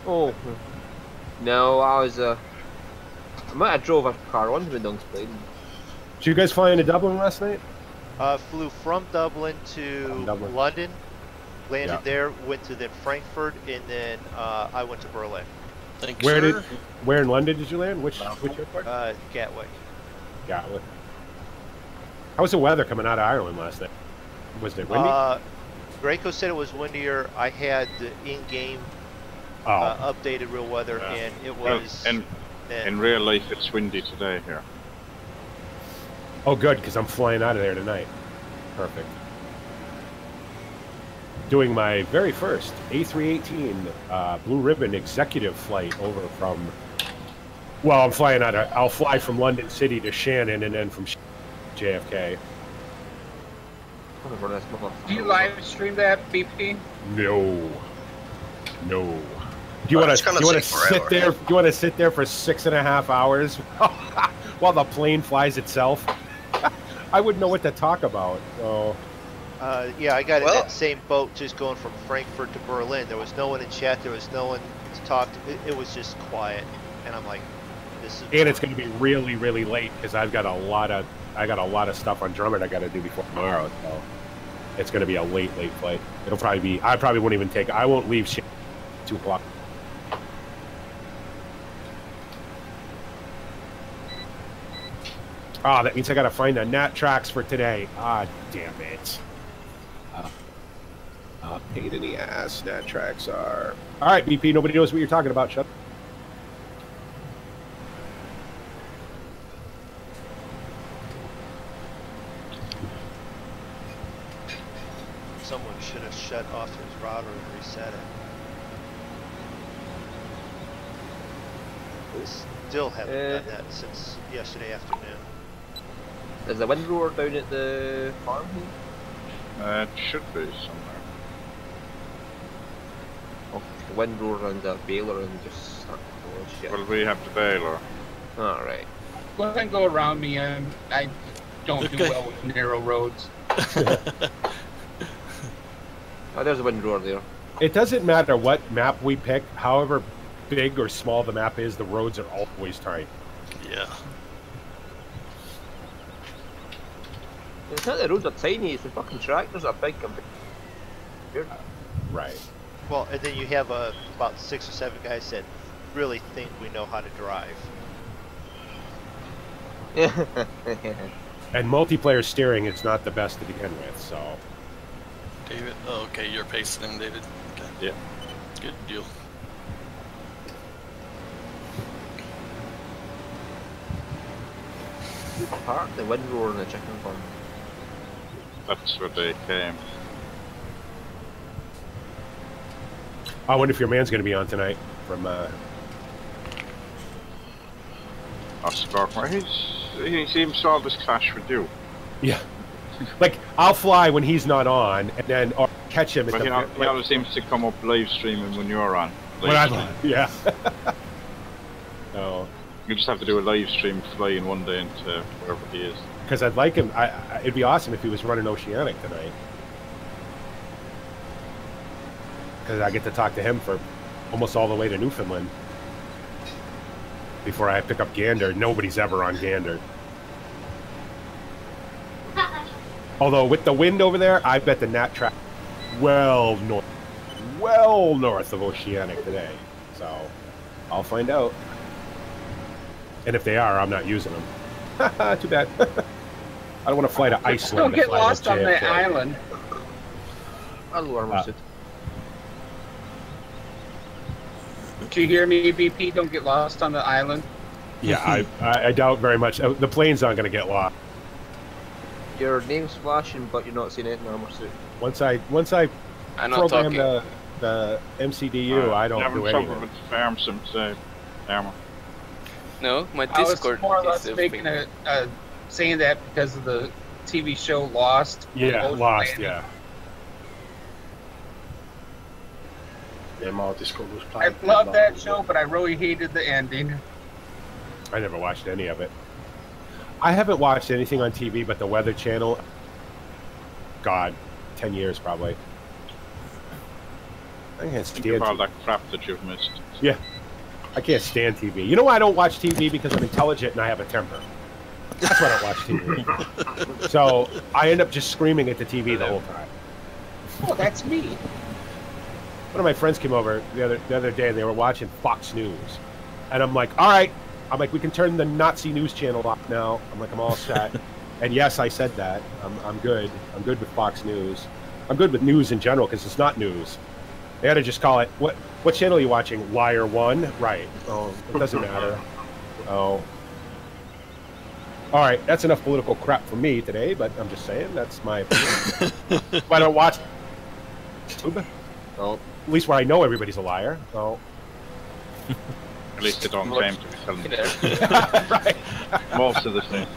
Oh. No, I was, I might have drove a car on the Moondog's plane. Did you guys fly into Dublin last night? Flew from Dublin to London, landed there, went to then Frankfurt, and then I went to Berlin. Where in London did you land? Which airport? Gatwick. Gatwick. How was the weather coming out of Ireland last night? Was it windy? Graco said it was windier. I had the in-game updated real weather, and it was. In real life, it's windy today here. Oh, good, because I'm flying out of there tonight. Perfect. Doing my very first A318 Blue Ribbon executive flight over from. Well, I'm flying out. I'll fly from London City to Shannon, and then from JFK. Do you live stream that, BP? No. Do you want to sit there? Do you want to sit there for 6.5 hours while the plane flies itself. I wouldn't know what to talk about. So. Yeah, I got in that same boat just going from Frankfurt to Berlin. There was no one in chat. There was no one to talk to. It was just quiet. And I'm like, this is... And it's going to be really, really late because I got a lot of stuff on Drummond I got to do before tomorrow. So it's going to be a late flight. It'll probably be... I probably won't even take... I won't leave 2 o'clock. Ah, that means I got to find the nat tracks for today. Ah, damn it. Pain in the ass, nat tracks are. All right, BP, nobody knows what you're talking about, Shut. Someone should have shut off his router and reset it. We still haven't done that since yesterday afternoon. Is the wind roar down at the farm here? It should be somewhere. Oh, the wind roar around the baler and just start going shit. Well, we have the baler. Alright. Go ahead and go around me. I don't do well with narrow roads. Oh, there's a wind roar there. It doesn't matter what map we pick, however big or small the map is, the roads are always tight. Yeah. It's not the roads are tiny, it's the fucking tractors are big compared. Right. Well, and then you have about 6 or 7 guys that really think we know how to drive. And multiplayer steering is not the best to begin with, so... David? Oh, okay, you're pacing him, David. Okay. Yeah. Good deal. Park the wind roar in the chicken farm. That's where they came. I wonder if your man's going to be on tonight from... Oscar, he seems to always clash with you. Yeah. Like, I'll fly when he's not on, and then or catch him. But he always seems to come up live streaming when you're on. Yeah. So you just have to do a live stream flying one day into wherever he is. Because I'd like him. It'd be awesome if he was running Oceanic tonight. Because I get to talk to him for almost all the way to Newfoundland before I pick up Gander. Nobody's ever on Gander. Although with the wind over there, I bet the nat track well north of Oceanic today. So I'll find out. And if they are, I'm not using them. Too bad. I don't want to fly to Iceland. Don't get lost on the island. Did you hear me, BP? Don't get lost on the island. Yeah, I doubt very much. The plane's not going to get lost. Your name's flashing, but you're not seeing it in armor suit. Once I program the MCDU, I don't do anything. Farm some armor. No, my Discord I was more or less making saying that because of the TV show Lost. Yeah, Lost. Yeah. Yeah, my Discord was I playing. love that show, but I really hated the ending. I never watched any of it. I haven't watched anything on TV but the Weather Channel. God, 10 years probably. I can't stand Think of all that crap that you've missed. Yeah. I can't stand TV. You know why I don't watch TV? Because I'm intelligent and I have a temper. That's why I don't watch TV. So I end up just screaming at the TV the whole time. Oh, that's me. One of my friends came over the other day and they were watching Fox News. And I'm like, all right. I'm like, we can turn the Nazi news channel off now. I'm like, I'm all set. And yes, I said that. I'm good. I'm good with Fox News. I'm good with news in general because it's not news. They had to just call it, what channel are you watching? Liar 1? Right. Oh, it doesn't matter. Oh. All right, that's enough political crap for me today, but I'm just saying, that's my opinion. If I don't watch YouTube, well, at least where I know everybody's a liar. So. At least they don't claim to be telling the truth. Right. Most of the thing.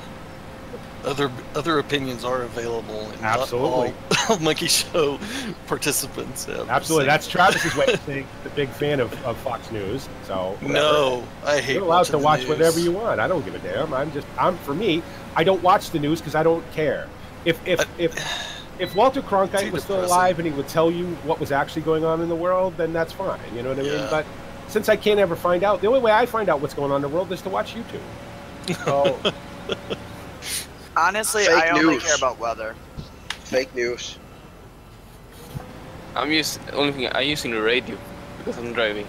Other opinions are available. And absolutely. Not all Monkey Show participants have. Absolutely. That's Travis's way of saying the big fan of Fox News. So whatever. No, I hate. You're allowed to watch news. whatever you want. I don't give a damn. For me, I don't watch the news because I don't care. If Walter Cronkite was still alive and he would tell you what was actually going on in the world, then that's fine. You know what I mean? But since I can't ever find out, the only way I find out what's going on in the world is to watch YouTube. So, honestly, I only care about weather. Fake news. Only thing I'm using the radio because I'm driving.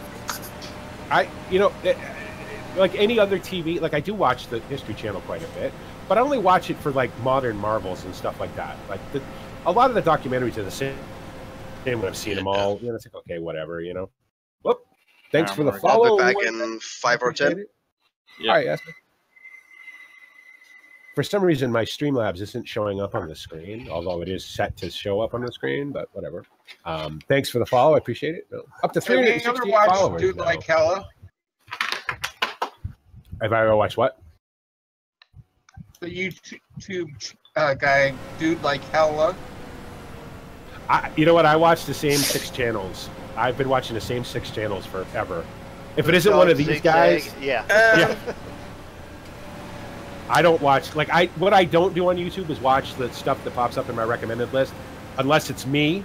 Like any other TV, like I do watch the History Channel quite a bit, but I only watch it for like modern marvels and stuff like that. Like a lot of the documentaries are the same when I've seen them all. You know, it's like okay, whatever. You know. Whoop. Thanks for the follow. I'll be back in 5 or 10. Yeah. All right, yes. For some reason, my Streamlabs isn't showing up on the screen, although it is set to show up on the screen. But whatever. Thanks for the follow. I appreciate it. Up to 360 followers. Dude Like Hella. Have I ever watched what? The YouTube guy, Dude Like Hella. You know what? I watch the same 6 channels. I've been watching the same 6 channels forever. If it isn't one of these guys, yeah. I don't watch what I don't do on YouTube is watch the stuff that pops up in my recommended list, unless it's me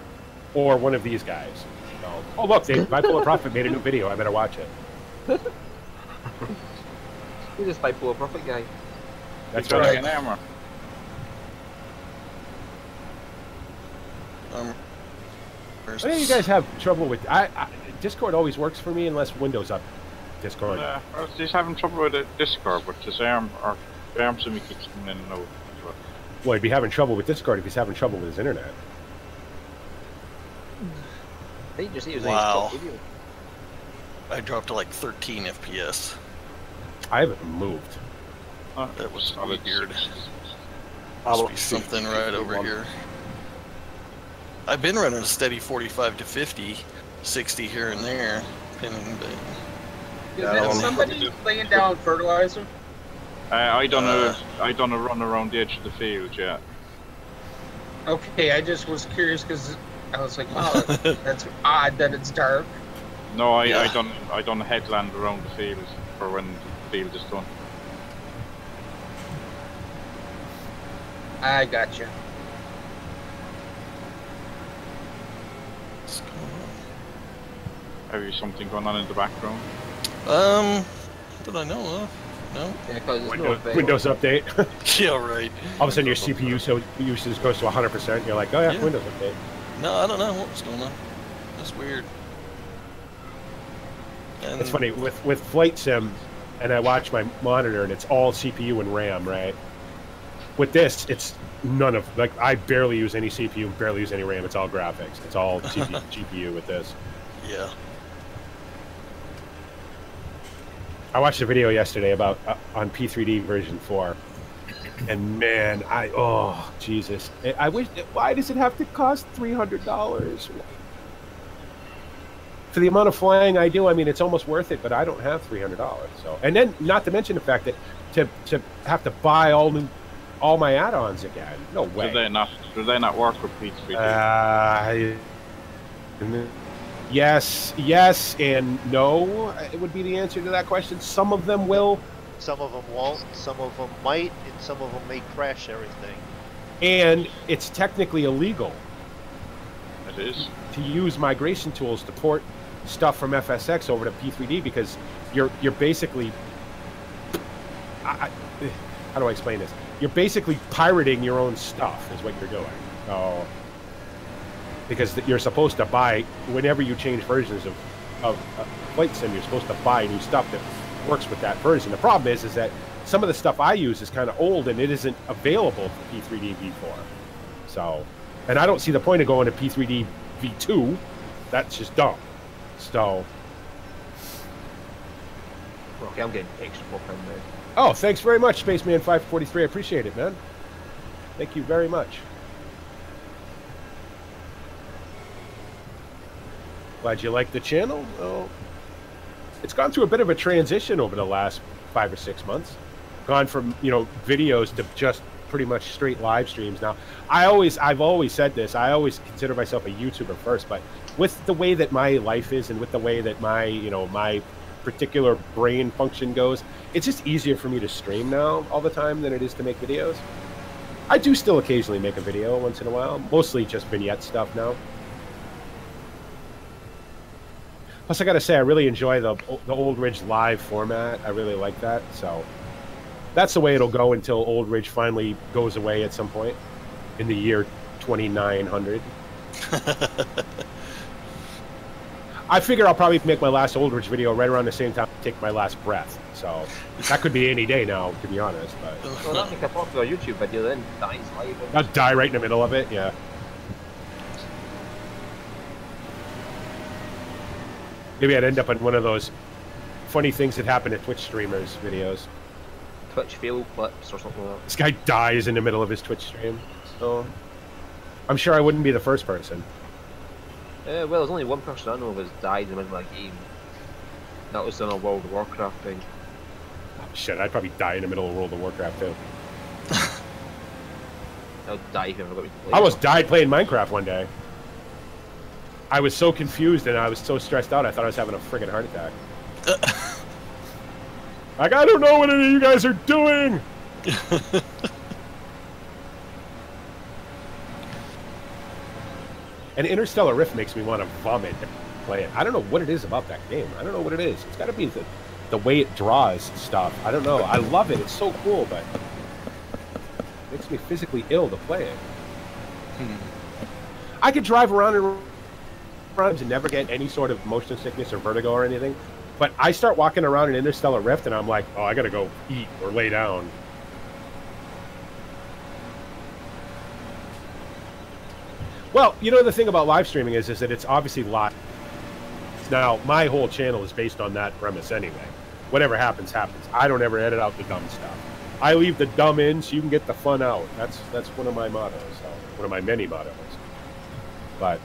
or one of these guys. So, oh look, Bipolar Prophet made a new video. I better watch it. Who's this Bipolar Prophet guy? That's right. An armor. I think you guys have trouble with Discord. Always works for me unless Windows up Discord. I was just having trouble with the Discord, but this arm to me keeps coming in and out. Well, he'd be having trouble with Discord if he's having trouble with his internet. Wow. I dropped to like 13 FPS. I haven't moved. That was weird. Must be something right over here. I've been running a steady 45 to 50, 60 here and there, depending. Is somebody laying down fertilizer? I done a run around the edge of the field, yeah. Okay, I just was curious because I was like, oh, that's odd that it's dark. No, I done a headland around the field for when the field is done. I gotcha. Have you something going on in the background? That I know of. No? Yeah, Windows update. Yeah, right. All of a sudden your CPU usage goes to 100%. You're like, oh yeah, Windows update. No, I don't know what's going on. That's weird. And it's funny, with Flight Sim, and I watch my monitor, and it's all CPU and RAM, right? With this, it's none of, like, I barely use any CPU, barely use any RAM. It's all graphics. It's all GPU with this. Yeah. I watched a video yesterday about on P3D version 4, and man, oh Jesus! I wish. Why does it have to cost $300 for the amount of flying I do? I mean, it's almost worth it, but I don't have $300. So, and then not to mention the fact that to have to buy all my add-ons again. No way. Do they not work with P3D? Yes, and no. It would be the answer to that question. Some of them will. Some of them won't. Some of them might, and some of them may crash everything. And it's technically illegal. It is. To use migration tools to port stuff from FSX over to P3D because you're basically. How do I explain this? You're basically pirating your own stuff, is what you're doing. Oh. Because you're supposed to buy, whenever you change versions of Flight Sim, you're supposed to buy new stuff that works with that version. The problem is that some of the stuff I use is kind of old and it isn't available for P3D V4. So, and I don't see the point of going to P3D V2. That's just dumb. So. Okay, I'm getting extra pop in there. Oh, thanks very much, Spaceman 543. I appreciate it, man. Thank you very much. Glad you like the channel. Well, it's gone through a bit of a transition over the last 5 or 6 months. Gone from videos to just pretty much straight live streams now. I've always said this. I always consider myself a YouTuber first, but with the way that my life is and with the way that my, you know, my particular brain function goes, it's just easier for me to stream now all the time than it is to make videos. I do still occasionally make a video once in a while, mostly just vignette stuff now. Plus, I gotta say, I really enjoy the Old Ridge live format. I really like that, so that's the way it'll go until Old Ridge finally goes away at some point in the year 2900. I figure I'll probably make my last Old Ridge video right around the same time I take my last breath. So that could be any day now, to be honest. But well, that'll make a popular YouTube video then. Dies live. I'll die right in the middle of it. Yeah. Maybe I'd end up in one of those funny things that happen to Twitch streamers videos. Twitch fail clips or something like that. This guy dies in the middle of his Twitch stream. So I'm sure I wouldn't be the first person. Well, there's only one person I know who's died in the middle of a game. That was on a World of Warcraft thing. Oh, shit, I'd probably die in the middle of World of Warcraft too. I'll die if you ever got me to play. I almost died playing Minecraft one day. I was so confused and I was so stressed out, I thought I was having a friggin' heart attack. Like, I don't know what any of you guys are doing! And Interstellar Rift makes me want to vomit and play it. I don't know what it is about that game. I don't know what it is. It's got to be the way it draws stuff. I don't know. I love it. It's so cool, but it makes me physically ill to play it. I could drive around and never get any sort of motion sickness or vertigo or anything, but I start walking around in Interstellar Rift and I'm like, oh, I gotta go eat or lay down. Well, you know, the thing about live streaming is that it's obviously live. Now, my whole channel is based on that premise anyway. Whatever happens, happens. I don't ever edit out the dumb stuff. I leave the dumb in so you can get the fun out. That's one of my mottos, so one of my many mottos. But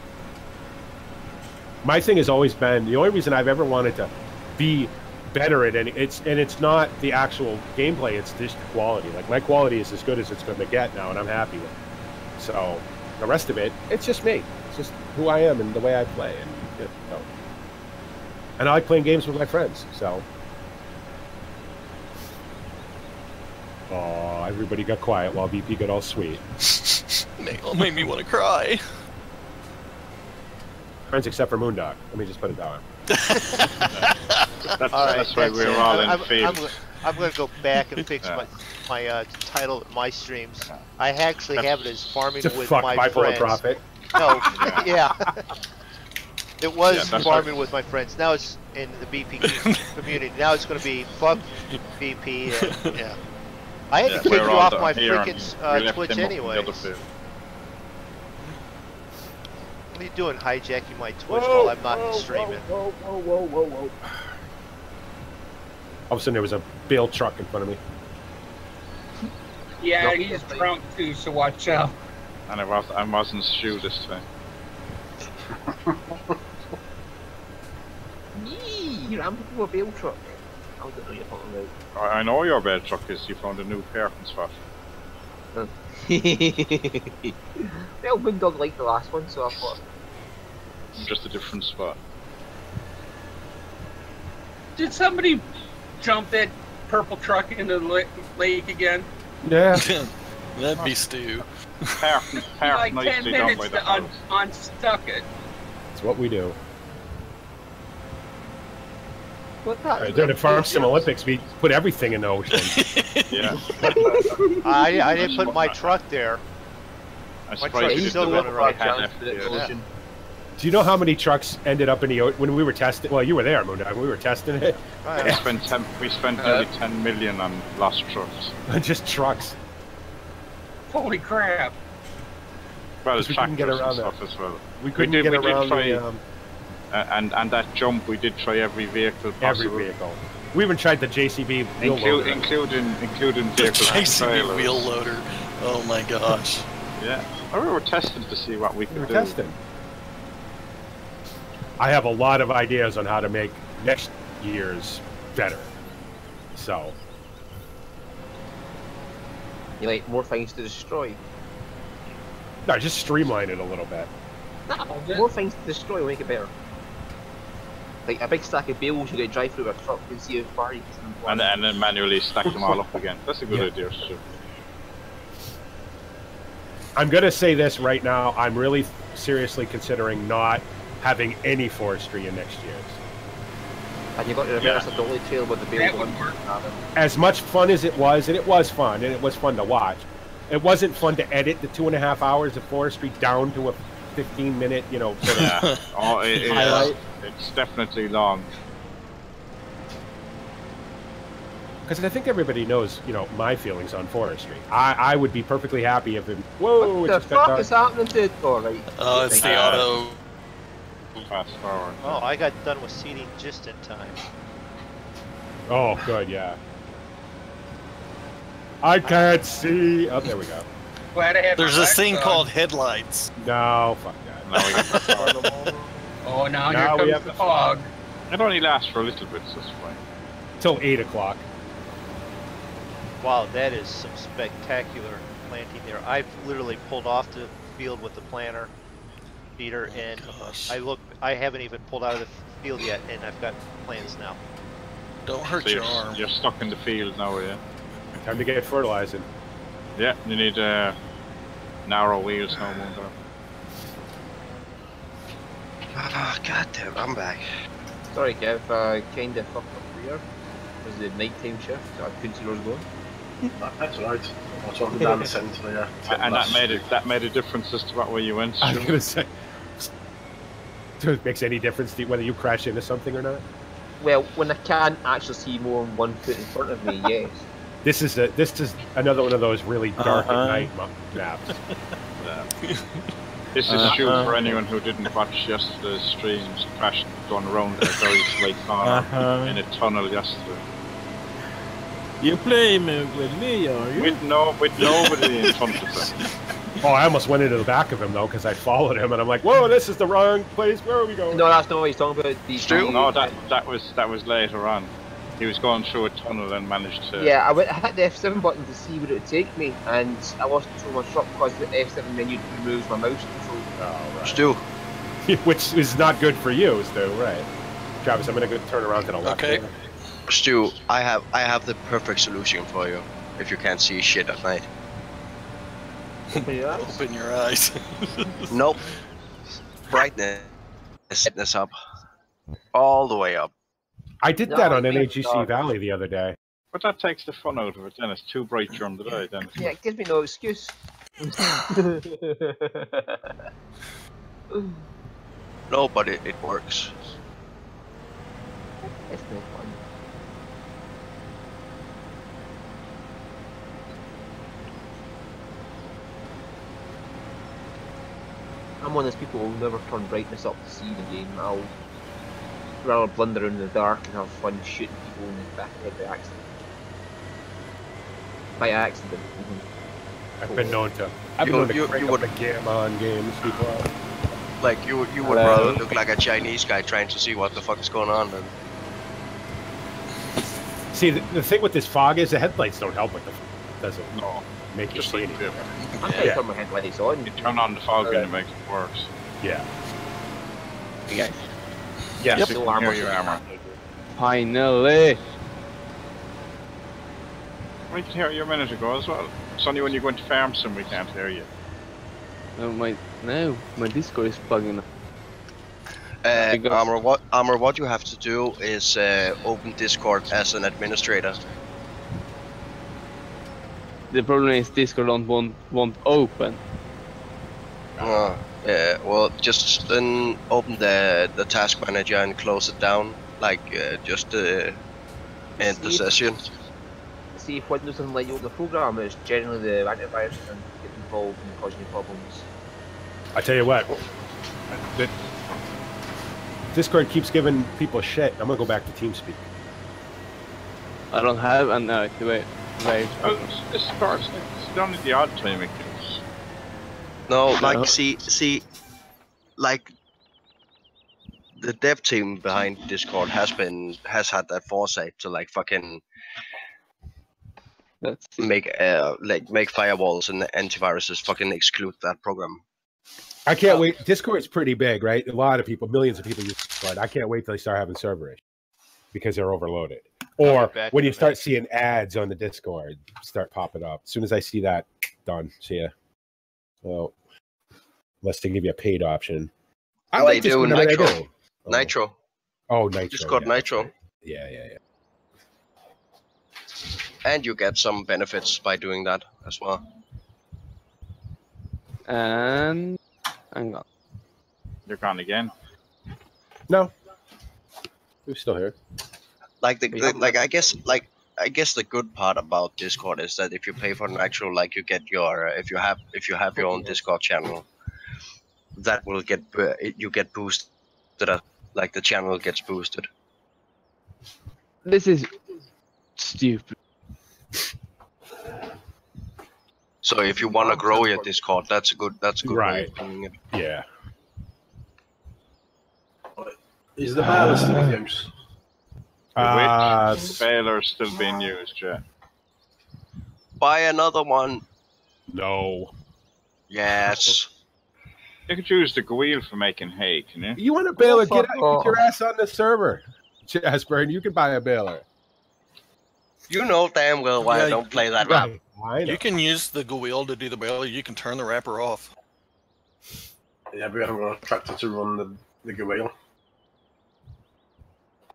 my thing has always been, the only reason I've ever wanted to be better at any, it's not the actual gameplay, it's just the quality. Like, my quality is as good as it's going to get now, and I'm happy with it. So the rest of it, it's just me. It's just who I am and the way I play. And, you know, and I like playing games with my friends, so. Oh, everybody got quiet while BP got all sweet. It made me want to cry. Friends except for Moondog. Let me just put it down. That's why we're all in favor. I'm going to go back and fix my title of my streams. I actually have it as farming with my friends. Profit. No, yeah. It was farming with my friends. Now it's in the BPG community. Now it's going to be fuck BP. And, yeah. I had to kick you off my freaking Twitch anyways. What are you doing, hijacking my Twitch while I'm not streaming? Whoa. All of a sudden there was a bail truck in front of me. Yeah, he's drunk too, so watch out. And I wasn't Stu this time. You ran into a bail truck. I don't know what you're talking about. I know your bail truck is you found a new parking spot. Well, Moondog liked the last one, so I thought. Just a different spot. Did somebody jump that purple truck into the lake again? Yeah. That'd be Stu. Like 10 minutes to unstuck it. That's what we do. What that? During the first Olympics, we put everything in the ocean. Yeah. I didn't put my truck there. My truck is still running right down to the ocean. Do you know how many trucks ended up in the ocean when we were testing? Well, you were there, Moondog. We were testing it. We spent nearly 10 million on lost trucks. Just trucks. Holy crap! Well, we couldn't get around stuff as well. We couldn't get around the. And that jump, we did try every vehicle possible. Every vehicle. We even tried the JCB wheel loader. Including vehicles. The JCB wheel loader. Oh my gosh. Yeah. We were testing to see what we could do. We were testing. I have a lot of ideas on how to make next year's better. So. You like more things to destroy? No, just streamline it a little bit. No, more things to destroy will make it better. Like a big stack of bales, you got to drive through a truck and see how far you can. And then manually stack them all up again. That's a good idea. Sure. I'm gonna say this right now. I'm really seriously considering not having any forestry in next year's. And you got to reverse the dolly trail with the bale one. As much fun as it was, and it was fun, and it was fun to watch. It wasn't fun to edit the 2.5 hours of forestry down to a 15-minute, you know, sort of highlight. It's definitely long. Because I think everybody knows, you know, my feelings on forestry. I would be perfectly happy if it. Whoa! What the fuck is happening to it? Oh, right. Oh, it's the auto. Fast forward. Oh, I got done with seeding just in time. Oh, good, yeah. I can't see. Oh, there we go. There's this thing called headlights. No, fuck that. Now we got the fog. Oh, now here comes the fog. It only lasts for a little bit, so it's fine. Till 8 o'clock. Wow, that is some spectacular planting there. I've literally pulled off the field with the planter feeder, and I haven't even pulled out of the field yet, and I've got plants now. Don't hurt your arm. You're stuck in the field now, yeah. Time to get fertilizing. Yeah, you need narrow wheels now, Mundo. Ah, goddamn, I'm back. Sorry, Kev, kinda fucked up here. It was the nighttime shift, so I couldn't see where I was going. That's alright. I was walking down the centre, yeah. And that made a difference as to what way you went. I was gonna say, does it make any difference whether you crash into something or not? Well, when I can't actually see more than 1 foot in front of me, yes. This is another one of those really dark at night maps. This is true for anyone who didn't watch yesterday's streams. Crashed going around a very slight corner in a tunnel yesterday. You play with me, are you? With nobody in front of them. Oh, I almost went into the back of him though, because I followed him, and I'm like, "Whoa, this is the wrong place. Where are we going?" No, that's not what he's talking about. No, that was later on. He was going through a tunnel and managed to. Yeah, I hit the F7 button to see where it would take me, and I lost control of my truck because the F7 menu removes my mouse control. Oh, right. Stu. Which is not good for you, Stu, right? Travis, I'm gonna go turn around to the left. Okay. Stu, I have the perfect solution for you if you can't see shit at night. Open your eyes. Open your eyes. Nope. Brightness up. All the way up. I did that on NAGC Valley the other day. But that takes the fun out of it, then. It's too bright during the day, then. Yeah, it gives me no excuse. No, but it works. It's no fun. I'm one of those people who will never turn brightness up to see the game. I'll rather blunder in the dark and have fun shooting people in the back of the accident. By accident. I've been known to. I've been known to crank up the gamma on games before. Like you would rather look like a Chinese guy trying to see what the fuck is going on. And see, the thing with this fog is the headlights don't help with it. Doesn't make you see anything. I'm trying to turn my headlights on. You turn on the fog and it makes it worse. Yeah. Yeah. Yes, Yep. hear your armor. Finally. We could hear you a minute ago as well. It's only when you go into farm sim we can't hear you. No, my Discord is plugging. Armor, what you have to do is open Discord as an administrator. The problem is Discord won't open. Well, just then open the task manager and close it down, like just end the session. See if Windows doesn't let you open the program, it's generally the antivirus and get involved and causing you problems. I tell you what, Discord keeps giving people shit. I'm gonna go back to TeamSpeak. I don't have, and no, wait. This starts, it's only the odd time it goes. No, like, see, like, the dev team behind Discord has had that foresight to, like, fucking make firewalls and antiviruses fucking exclude that program. I can't wait. Discord's pretty big, right? A lot of people, millions of people use Discord. I can't wait till they start having server issues because they're overloaded. Or when you start seeing ads on the Discord start popping up. As soon as I see that, done. See ya. Well, unless they give you a paid option. I like they do Nitro. Nitro. Oh, Nitro. Discord Nitro. Right. Yeah. And you get some benefits by doing that as well. And I'm gone. You're gone again. No, we're still here. Like I guess the good part about Discord is that if you pay for Nitro, like you get your if you have your own Discord channel, that will get boosted. Like the channel gets boosted. This is stupid. So if you want to grow your Discord, that's a good way of doing it. Yeah. Is the baler still in use? Which baler still being used, yeah? Buy another one. No. Yes. You could use the wheel for making hay, can you? You want a baler? Get your ass on the server, Jasper, and you can buy a baler. You know damn well why I don't play that map. You can use the wheel to do the baler. You can turn the wrapper off. Yeah, we haven't got a tractor to run the wheel.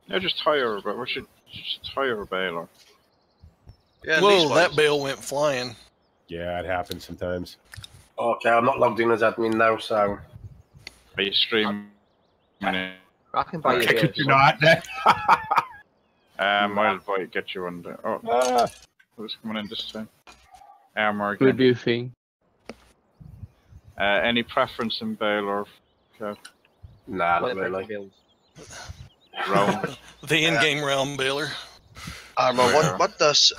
Yeah, just hire, but we should just hire a baler. Yeah, whoa, that bale went flying. Yeah, it happens sometimes. Okay, I'm not logged in as admin now, so. Are you streaming? I can buy you. Could you not? I'll get you under. Oh, who's coming in this time? Armor again. What do you think? Any preference in baler? Okay. Nah, not really. Round. The in-game round baler. Armor, what does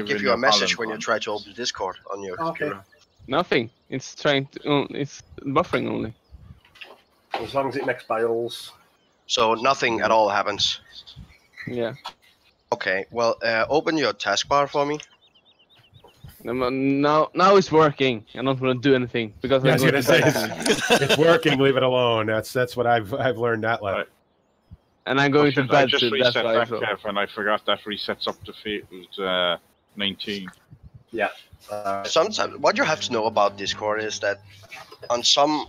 give you a message when you try to open Discord on your computer? Nothing. It's trying to. It's buffering only. As long as it makes files. So nothing at all happens. Yeah. Okay. Well, open your taskbar for me. Now it's working. I'm not going to do anything because I was going to say it's working. Leave it alone. That's what I've learned that lesson. And I'm going to bed. I just reset back there, and I forgot that resets up to field 19. Yeah. Sometimes what you have to know about Discord is that on some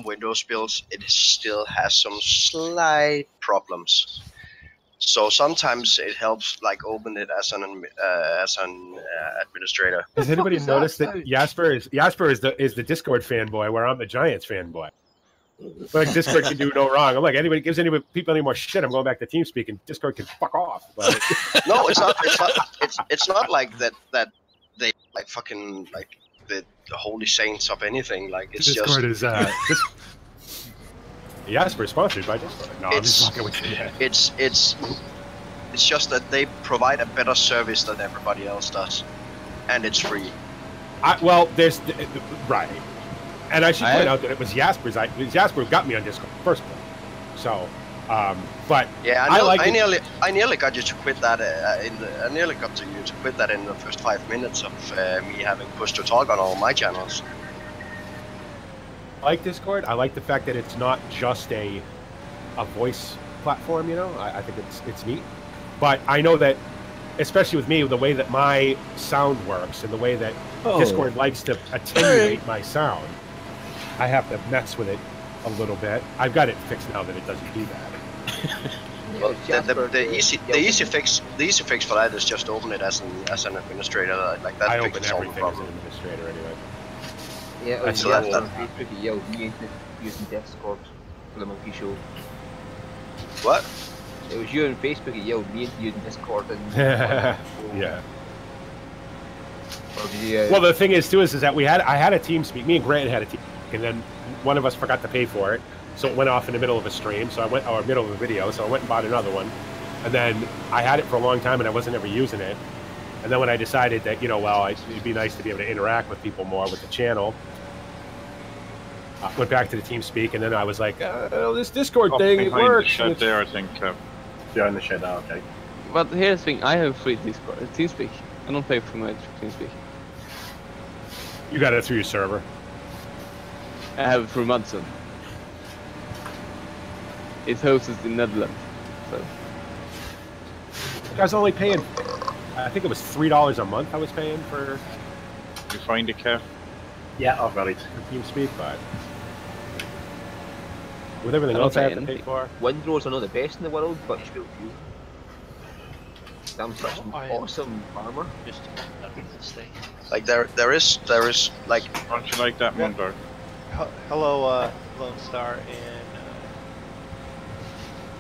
Windows builds it still has some slight problems. So sometimes it helps, like, open it as an administrator. Has anybody noticed that Jasper is the Discord fanboy, where I'm the Giants fanboy? Like, Discord can do no wrong. I'm like, anybody gives people any more shit, I'm going back to TeamSpeak, and Discord can fuck off. Like, no, it's not like that they like fucking like the holy saints of anything. Like, it's Discord just is Jasper is sponsored by Discord. No, I'm just fucking with you. It's just that they provide a better service than everybody else does, and it's free. There's right. And I should point out that it was Jasper's. Jasper who got me on Discord first place. So, but yeah, I nearly got you to quit that. I nearly got you to quit that in the first 5 minutes of me having push to talk on all my channels. I like Discord. I like the fact that it's not just a voice platform. You know, I think it's neat. But I know that, especially with me, the way that my sound works and the way that Discord likes to attenuate my sound, I have to mess with it a little bit. I've got it fixed now that it doesn't do that. Well, the easy fix for that is just open it as an administrator. Like that. I open everything as an administrator anyway. Yeah, so that's me using Discord for the Monkey Show. What? It was you on Facebook that yelled me into using Discord and yeah. Well, the thing is too is that I had a TeamSpeak. Me and Grant had a TeamSpeak, and then one of us forgot to pay for it, so it went off in the middle of a stream. So middle of a video. So I went and bought another one, and then I had it for a long time, and I wasn't ever using it. And then when I decided that it'd be nice to be able to interact with people more with the channel, I went back to the TeamSpeak, and then I was like, this Discord thing, it works. Behind the shed there, I think. Behind the shed, okay. But here's the thing, I have free Discord, TeamSpeak. I don't pay for my TeamSpeak. You got it through your server? I have it through Mudson. It's hosted in Netherlands, so. I was only paying, I think it was $3 a month I was paying for... You find it, Kev? Yeah, I've got it. TeamSpeak, but... With everything else I have to pay for... Windrows are not the best in the world, but you should use them. I'm such an awesome farmer. Just this thing. Like there is like. Don't you like that, Mundar? Hello, Lone Star,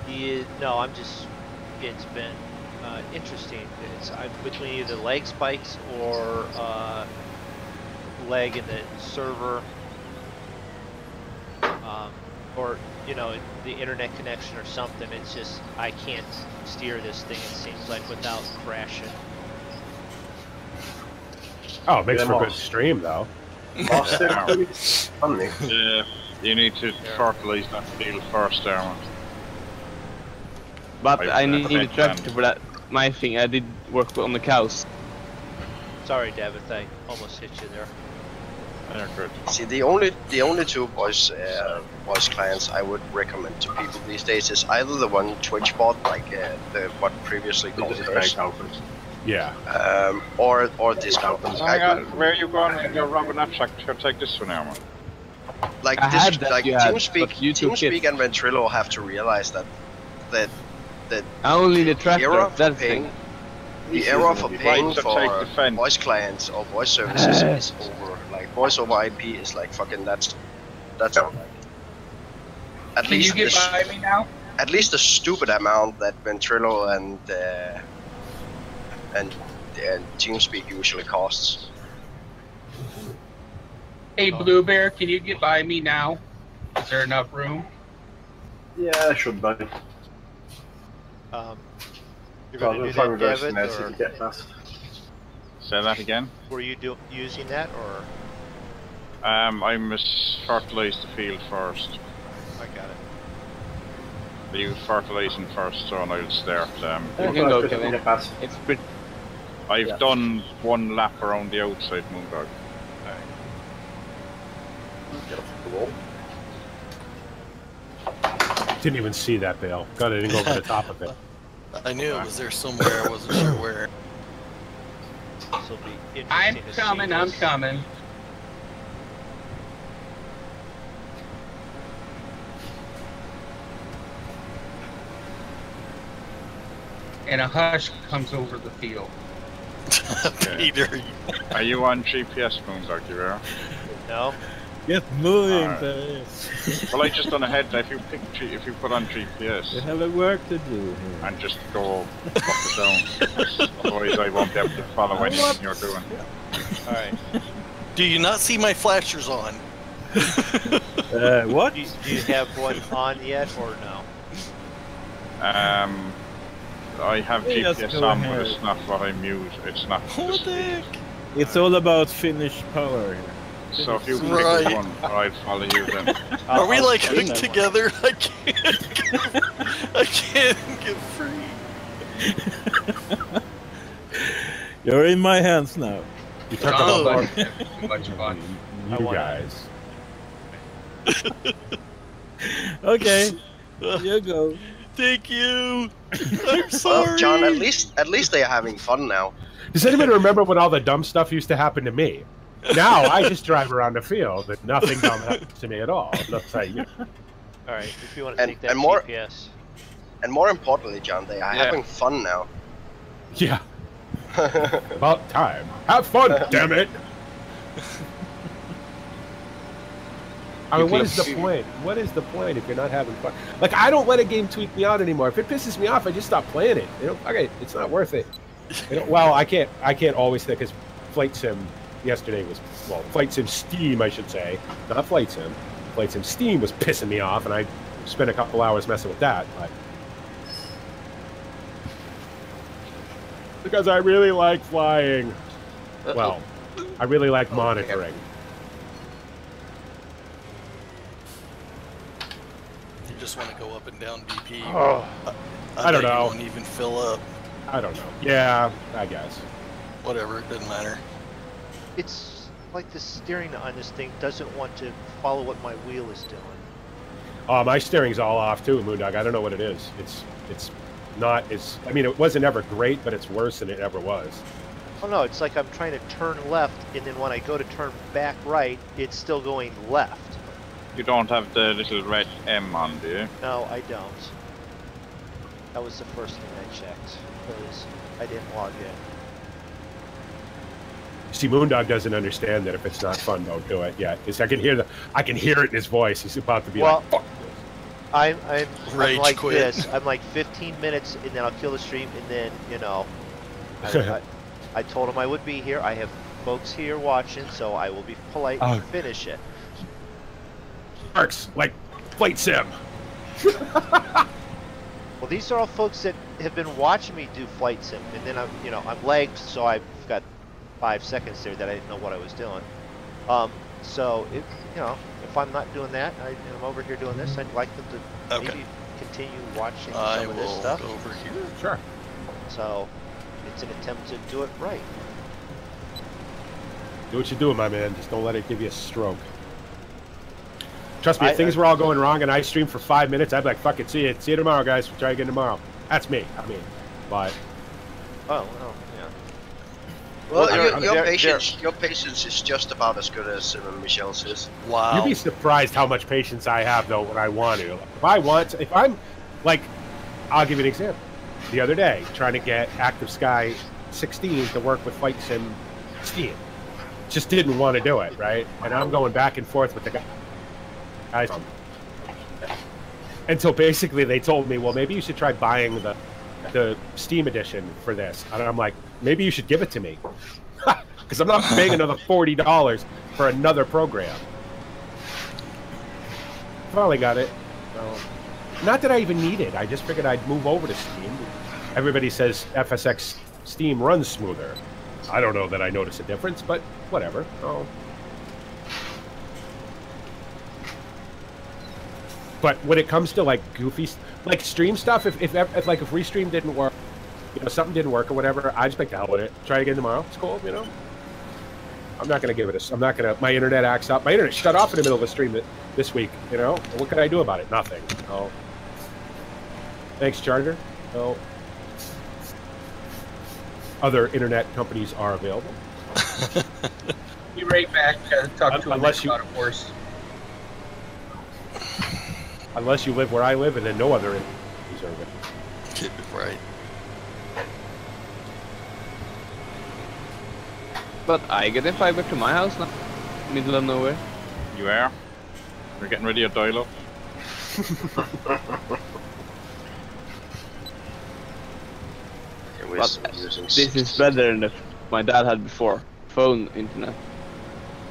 and no, I'm just. It's been interesting. I'm between either lag spikes or lag in the server, or you know the internet connection or something. It's just I can't steer this thing. It seems like without crashing. Oh, it makes for a good stream though. Yeah, you need to fertilize that field first, Darwin. But I need a tractor for that. My thing, I did work on the cows. Sorry, David, I almost hit you there. See, the only two voice clients I would recommend to people these days is either the one Twitch bot, like the what previously called Earth. Yeah. Or Discord. Where are you going with your rubber knapsack? Should take this one now, man. Like TeamSpeak and Ventrilo have to realize that only the tractor. That's the era for paying for voice clients or voice services is over. Like voice over IP is like fucking that's all. At least you get by me now? At least the stupid amount that Ventrilo and TeamSpeak usually costs. Hey Blue Bear, can you get by me now? Is there enough room? Yeah, I should be. You're going to do that, David, or... Get past. Say that again? Were you using that, or...? I must fertilize the field first. I got it. Are you fertilizing first, so I'll start. You can go, Kevin. It's pretty... I've done one lap around the outside Moondog. Didn't even see that, Bill. God, I didn't go over the top of it. I knew it was there somewhere, I wasn't sure where. I'm coming. And a hush comes over the field. Peter. Are you on GPS, Moondog, you are? No. Get moving, Well, I just done a head. If you put on GPS, you have a work to do here. And just go up and down. Otherwise, I won't be able to follow anything you're doing. All right. Do you not see my flashers on? What? Do you have one on yet, or no? I have GPS on, but it's not what I'm using. It's not. What the heck? It's all about Finnish power here. So if you pick one, I'll follow you then. Are we like hooked together? I can't get free. You're in my hands now. You took about too much fun. You guys. Okay, you go. Thank you. I'm sorry. Well, John, at least they are having fun now. Does anybody remember when all the dumb stuff used to happen to me? Now I just drive around the field, but nothing dumb happens to me at all. Let's say, all right, if you want to take that GPS. And more importantly, John, they are having fun now. Yeah. About time. Have fun, damn it! I mean, what is the point? What is the point if you're not having fun? Like, I don't let a game tweak me out anymore. If it pisses me off, I just stop playing it. You know, okay, it's not worth it. You know, well, I can't always think, because Flight Sim yesterday was, well, Flight Sim Steam, I should say, not Flight Sim. Flight Sim Steam was pissing me off, and I spent a couple hours messing with that. But because I really like flying. Well, I really like monitoring. You just want to go up and down BP. I don't know. You won't even fill up. I don't know. Yeah, I guess. Whatever, it doesn't matter. It's like the steering on this thing doesn't want to follow what my wheel is doing. Oh, my steering's all off too, Moondog. I don't know what it is. It's not. I mean, it wasn't ever great, but it's worse than it ever was. Oh no, it's like I'm trying to turn left, and then when I go to turn back right, it's still going left. You don't have the little red M on, do you? No, I don't. That was the first thing I checked, because I didn't log in. See, Moondog doesn't understand that if it's not fun, don't do it yet. I can hear it in his voice. He's about to be like, "Fuck this." I'm like quit. this. I'm like 15 minutes, and then I'll kill the stream, and then I told him I would be here. I have folks here watching, so I will be polite and finish it. Works like Flight Sim. Well, these are all folks that have been watching me do Flight Sim, and then I'm lagged, so I've got 5 seconds there that I didn't know what I was doing. So if I'm not doing that, I'm over here doing this. I'd like them to maybe continue watching some of this stuff. Go over here. Sure. So it's an attempt to do it right. Do what you're doing, my man. Just don't let it give you a stroke. Trust me, if things were all going wrong and I streamed for 5 minutes, I'd be like, fuck it, see you tomorrow, guys. We'll try again tomorrow. That's me. I mean, but... Oh, well, yeah. Well, your patience is just about as good as Michelle's is. Wow. You'd be surprised how much patience I have, though, when I want to. If I'm, like, I'll give you an example. The other day, trying to get Active Sky 16 to work with Flight Sim skiing. Just didn't want to do it, right? And I'm going back and forth with the guys. Until basically they told me, well, maybe you should try buying the Steam edition for this. And I'm like, maybe you should give it to me. Because I'm not paying another $40 for another program. Finally got it. So, not that I even need it. I just figured I'd move over to Steam. Everybody says FSX Steam runs smoother. I don't know that I notice a difference, but whatever. Oh. But when it comes to like goofy, like stream stuff, if Restream didn't work, something didn't work or whatever, I just like the hell with it. Try again tomorrow. It's cool, I'm not gonna give it I'm not gonna. My internet acts up. My internet shut off in the middle of the stream this week. What can I do about it? Nothing. Oh. Thanks, Charter. So, other internet companies are available. Be right back. Talk to him about a horse. Unless you live where I live, and then no other companies are available. Keep it right. But I get a fiber to my house now, middle of nowhere. You are? We're getting ready to dial up. But this is better than my dad had before. Phone internet.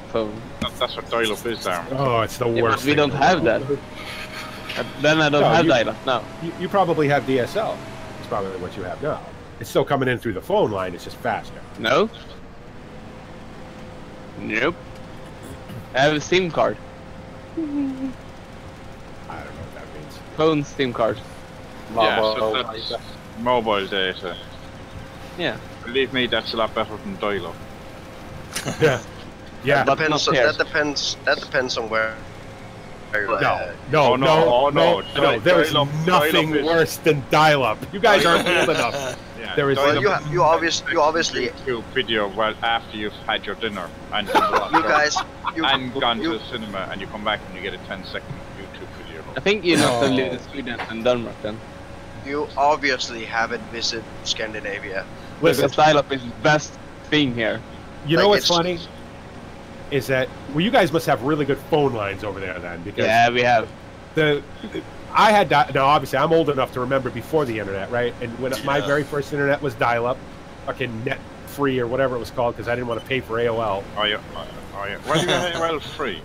Phone. That's what dial up is, Darren. Oh, it's the worst. But we don't have that. Then I don't have dial-up now. You probably have DSL. It's probably what you have now. It's still coming in through the phone line. It's just faster. No. Nope. I have a SIM card. I don't know what that means. Phone SIM card. Yeah, so that's mobile data. Yeah. Believe me, that's a lot better than dial-up. Yeah. Yeah. That depends on where. No. There is nothing worse than dial-up. You guys aren't old enough. Yeah, there is. Well, you obviously YouTube video after you've had your dinner and gone to the cinema, and you come back and you get a 10-second YouTube video. I think you have to live in Sweden and Denmark then. You obviously haven't visited Scandinavia. Listen, dial-up is the best thing here. You know what's funny? Is that you guys must have really good phone lines over there then? Because yeah, we have. I had now obviously I'm old enough to remember before the internet, right? And when my very first internet was dial-up, fucking net free or whatever it was called, because I didn't want to pay for AOL. Oh yeah. Why do you get AOL free?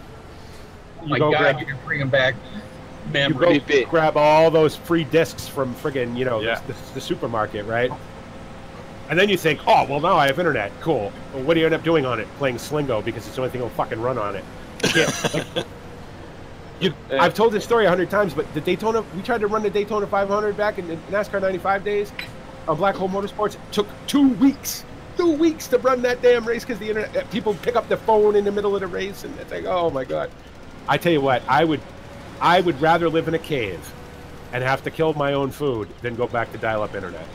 You can bring them back. You go grab all those free discs from friggin' the supermarket, right? And then you think, oh, well, now I have internet. Cool. Well, what do you end up doing on it? Playing Slingo because it's the only thing that'll fucking run on it. I've told this story 100 times, but the Daytona, we tried to run the Daytona 500 back in the NASCAR 95 days. on Black Hole Motorsports, it took 2 weeks. 2 weeks to run that damn race because the internet people pick up their phone in the middle of the race and it's like, oh my god. I tell you what, I would rather live in a cave and have to kill my own food than go back to dial-up internet.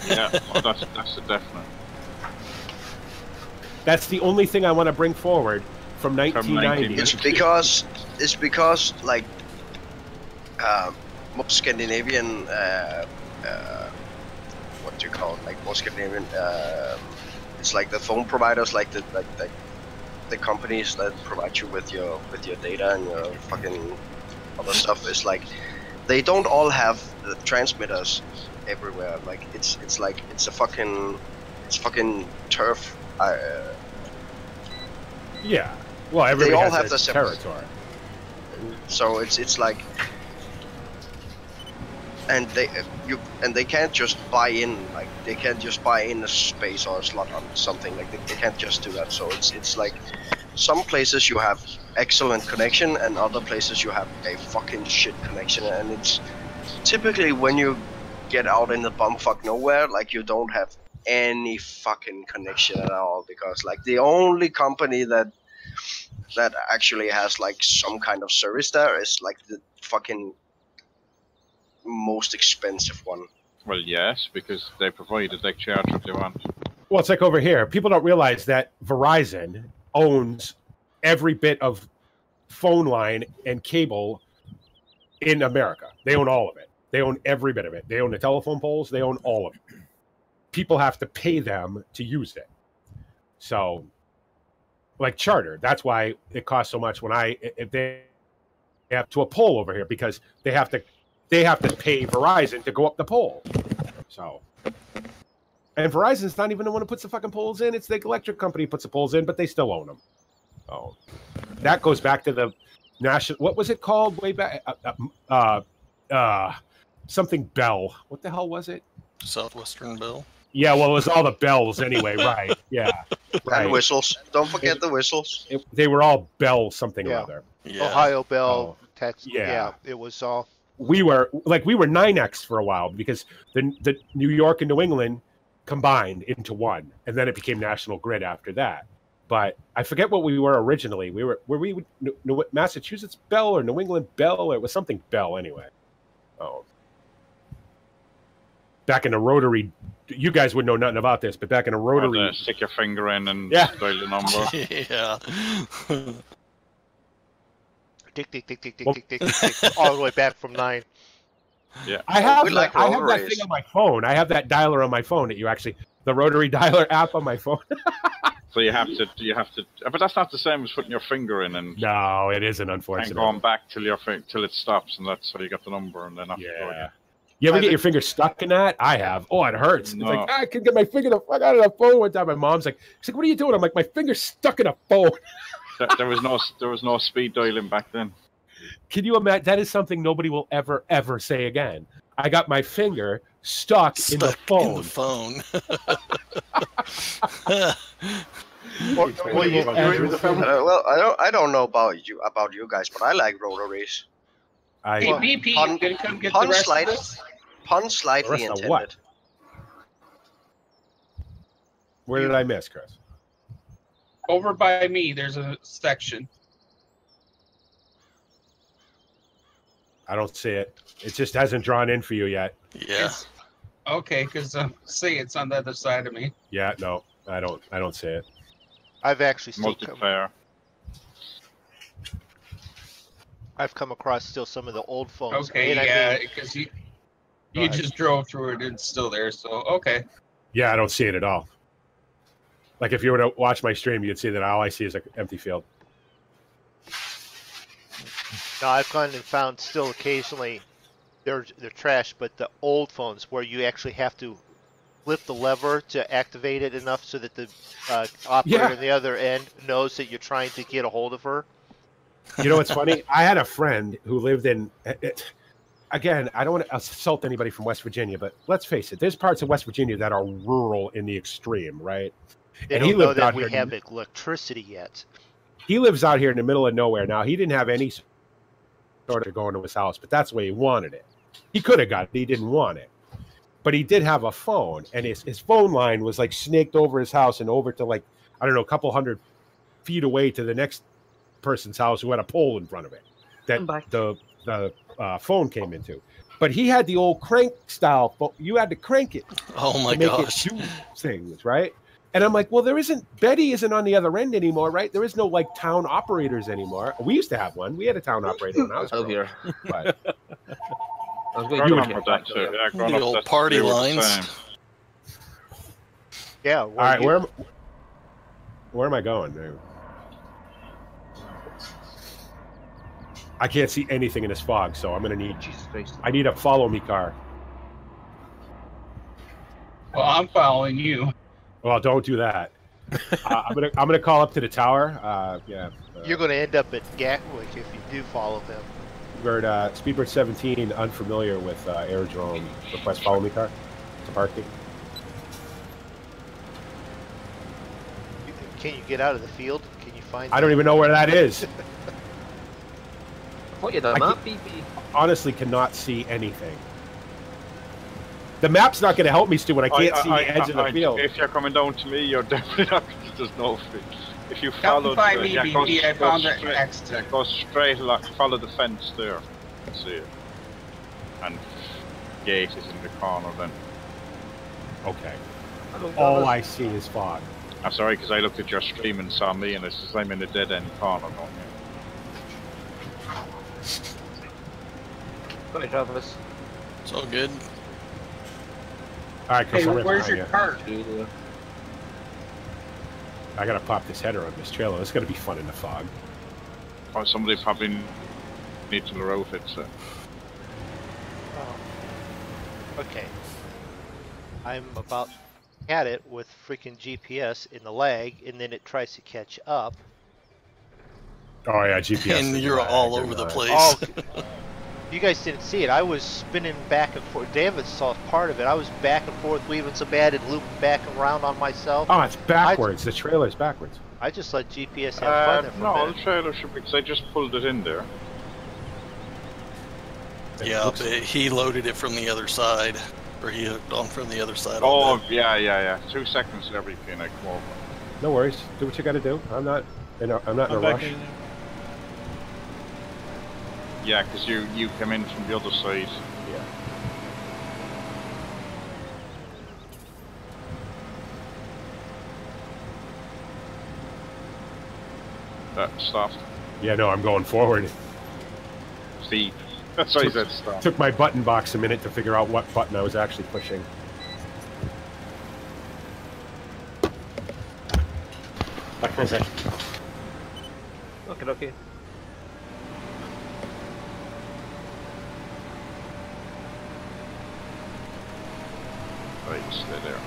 Yeah, well, that's a definite. That's the only thing I want to bring forward from 1990. It's because like most Scandinavian what do you call it? Like most Scandinavian it's like the phone providers, like the companies that provide you with your data and your fucking other stuff. Is like they don't all have the transmitters everywhere. Like it's a fucking turf. Yeah. Well, everybody they all has have the territory. So it's like, and they can't just buy in, like they can't just buy in a space or a slot on something. Like they can't just do that. So it's like some places you have excellent connection and other places you have a fucking shit connection. And it's typically when you get out in the bumfuck nowhere, like you don't have any fucking connection at all, because like the only company that actually has like some kind of service there is like the fucking most expensive one. Well, yes, because they provide a deck charge if they want. Well, it's like over here. People don't realize that Verizon owns every bit of phone line and cable in America. They own all of it. They own every bit of it. They own the telephone poles. They own all of it. People have to pay them to use it. So, like Charter, that's why it costs so much if they have to a pole over here, because they have to pay Verizon to go up the pole. So, and Verizon's not even the one who puts the fucking poles in. It's the electric company puts the poles in, but they still own them. Oh, that goes back to the national. What was it called way back? Something Bell. What the hell was it? Southwestern Bell. Yeah, well, it was all the bells anyway, right? Yeah, right. And whistles. Don't forget the whistles. They were all Bell something or other. Yeah. Ohio Bell, Texas. Yeah, it was all. We were 9X for a while because the New York and New England combined into one, and then it became National Grid after that. But I forget what we were originally. Were we Massachusetts Bell or New England Bell, or it was something Bell anyway. Oh. Back in the rotary, you guys would know nothing about this, but back in a rotary, stick your finger in and dial the number. Yeah. Tick, tick, tick, tick, tick, tick, tick, tick, all the way back from 9. Yeah. I have that thing on my phone. I have that dialer on my phone that the rotary dialer app on my phone. So you have to, but that's not the same as putting your finger in and. No, it isn't, unfortunately. And going back till it stops, and that's how you got the number, and then after go again. You ever get your finger stuck in that? I have. Oh, it hurts. No. It's like, I can get my finger the fuck out of the phone one time. My mom's like, she's like, what are you doing? I'm like, my finger's stuck in a phone. There was no speed dialing back then. Can you imagine? That is something nobody will ever say again. I got my finger stuck in the phone. Well, I don't know about you guys, but I like rotaries. Hey, BP, you gonna come get the rest of this? Pun slightly intended. What? Where did I miss, Chris? Over by me, there's a section. I don't see it. It just hasn't drawn in for you yet. Yeah. Okay, because see, it's on the other side of me. Yeah, no, I don't see it. I've actually still multiplayer. I've come across still some of the old phones. Okay, yeah, because you just drove through it and it's still there, so okay. Yeah, I don't see it at all. Like if you were to watch my stream, you'd see that all I see is an empty field. No, I've gone and found still occasionally they're trash, but the old phones where you actually have to flip the lever to activate it enough so that the operator on the other end knows that you're trying to get a hold of her. You know what's funny? I had a friend who lived in. Again, I don't want to assault anybody from West Virginia, but let's face it. There's parts of West Virginia that are rural in the extreme, right? They don't know that we have electricity yet. He lives out here in the middle of nowhere. Now, he didn't have any sort of going to his house, but that's the way he wanted it. He could have got it. He didn't want it. but he did have a phone, and his phone line was like snaked over his house and over to like, I don't know, a couple hundred feet away to the next person's house who had a pole in front of it that the phone came into. But he had the old crank style phone. You had to crank it. Oh my to make gosh. it do things, right? And I'm like, well, Betty isn't on the other end anymore, right? There is no like town operators anymore. We used to have one. We had a town operator when I was here. But I was going to the old party lines. Yeah. All right, where am I going? I can't see anything in this fog, so I'm gonna need. I need a follow me car. Well, I'm following you. Well, don't do that. I'm gonna call up to the tower. You're gonna end up at Gatwick if you do follow them. Speedbird 17, unfamiliar with aerodrome. Request follow me car to parking. Can you get out of the field? Can you find? I don't even know where that is. What you done, map, BP? Honestly, cannot see anything. The map's not going to help me, Stu, when I can't see the edge of the field. If you're coming down to me, you're definitely not. There's no field. If you follow, go straight, follow the fence there. See it. And gate is in the corner then. Okay. All I see is fog. I'm sorry, because I looked at your stream and saw me, and it says I'm in the dead end corner. Sorry, Travis. It's all good. All right, Chris, where's your cart? I gotta pop this header on this trailer. It's gonna be fun in the fog. Or somebody probably needs to route it. So. Okay. I'm about at it with freaking GPS in the lag, and then it tries to catch up. Oh yeah, GPS. And you're all over the place. Oh, you guys didn't see it. I was spinning back and forth. David saw part of it. I was back and forth, weaving so bad and looping back around on myself. Oh, it's backwards. The trailer's backwards. I just let GPS have fun there for a minute. The trailer should be, because I just pulled it in there. Yeah, but he loaded it from the other side. Or he hooked on from the other side. Oh, yeah. 2 seconds every pin I come over. No worries. Do what you gotta do. I'm not in a rush. Yeah, because you come in from the other side. Yeah. That stopped. Yeah, no, I'm going forward. See, that's why he said stop. Took my button box a minute to figure out what button I was actually pushing. Okay. Okay. Right, stay there.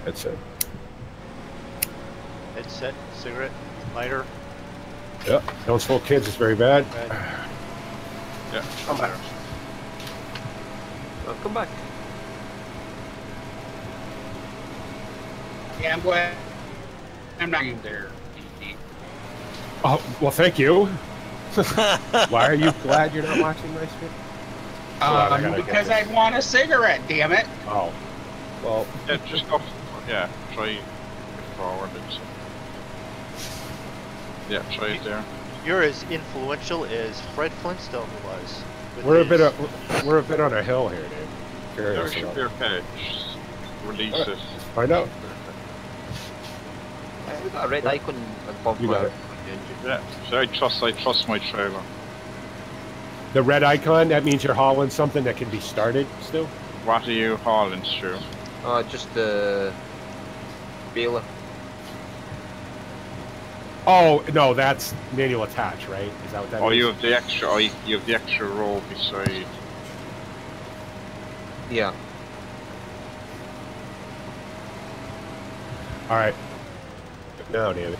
Headset. Headset, cigarette, lighter. Yep. Don't smoke kids. It's very bad. Yeah. Come back. Welcome back. Yeah, I'm glad I'm not even there. Oh, well, thank you. Why are you glad you're not watching my stream? Because I want a cigarette, damn it. Oh. Well. Yeah, just go. Yeah, try forward. Yeah, try it there. You're as influential as Fred Flintstone was. We're a bit on a hill here, dude. There should be okay. Just release it. Find out. We got a red icon above You got it. Yeah, so I trust my trailer. The red icon, that means you're hauling something that can be started still? What are you hauling, Stu? Just the baler. Oh, no, that's manual attach, right? Is that what that Oh, is? you have the extra. Oh, you have the extra roll beside. Yeah. All right. No, David.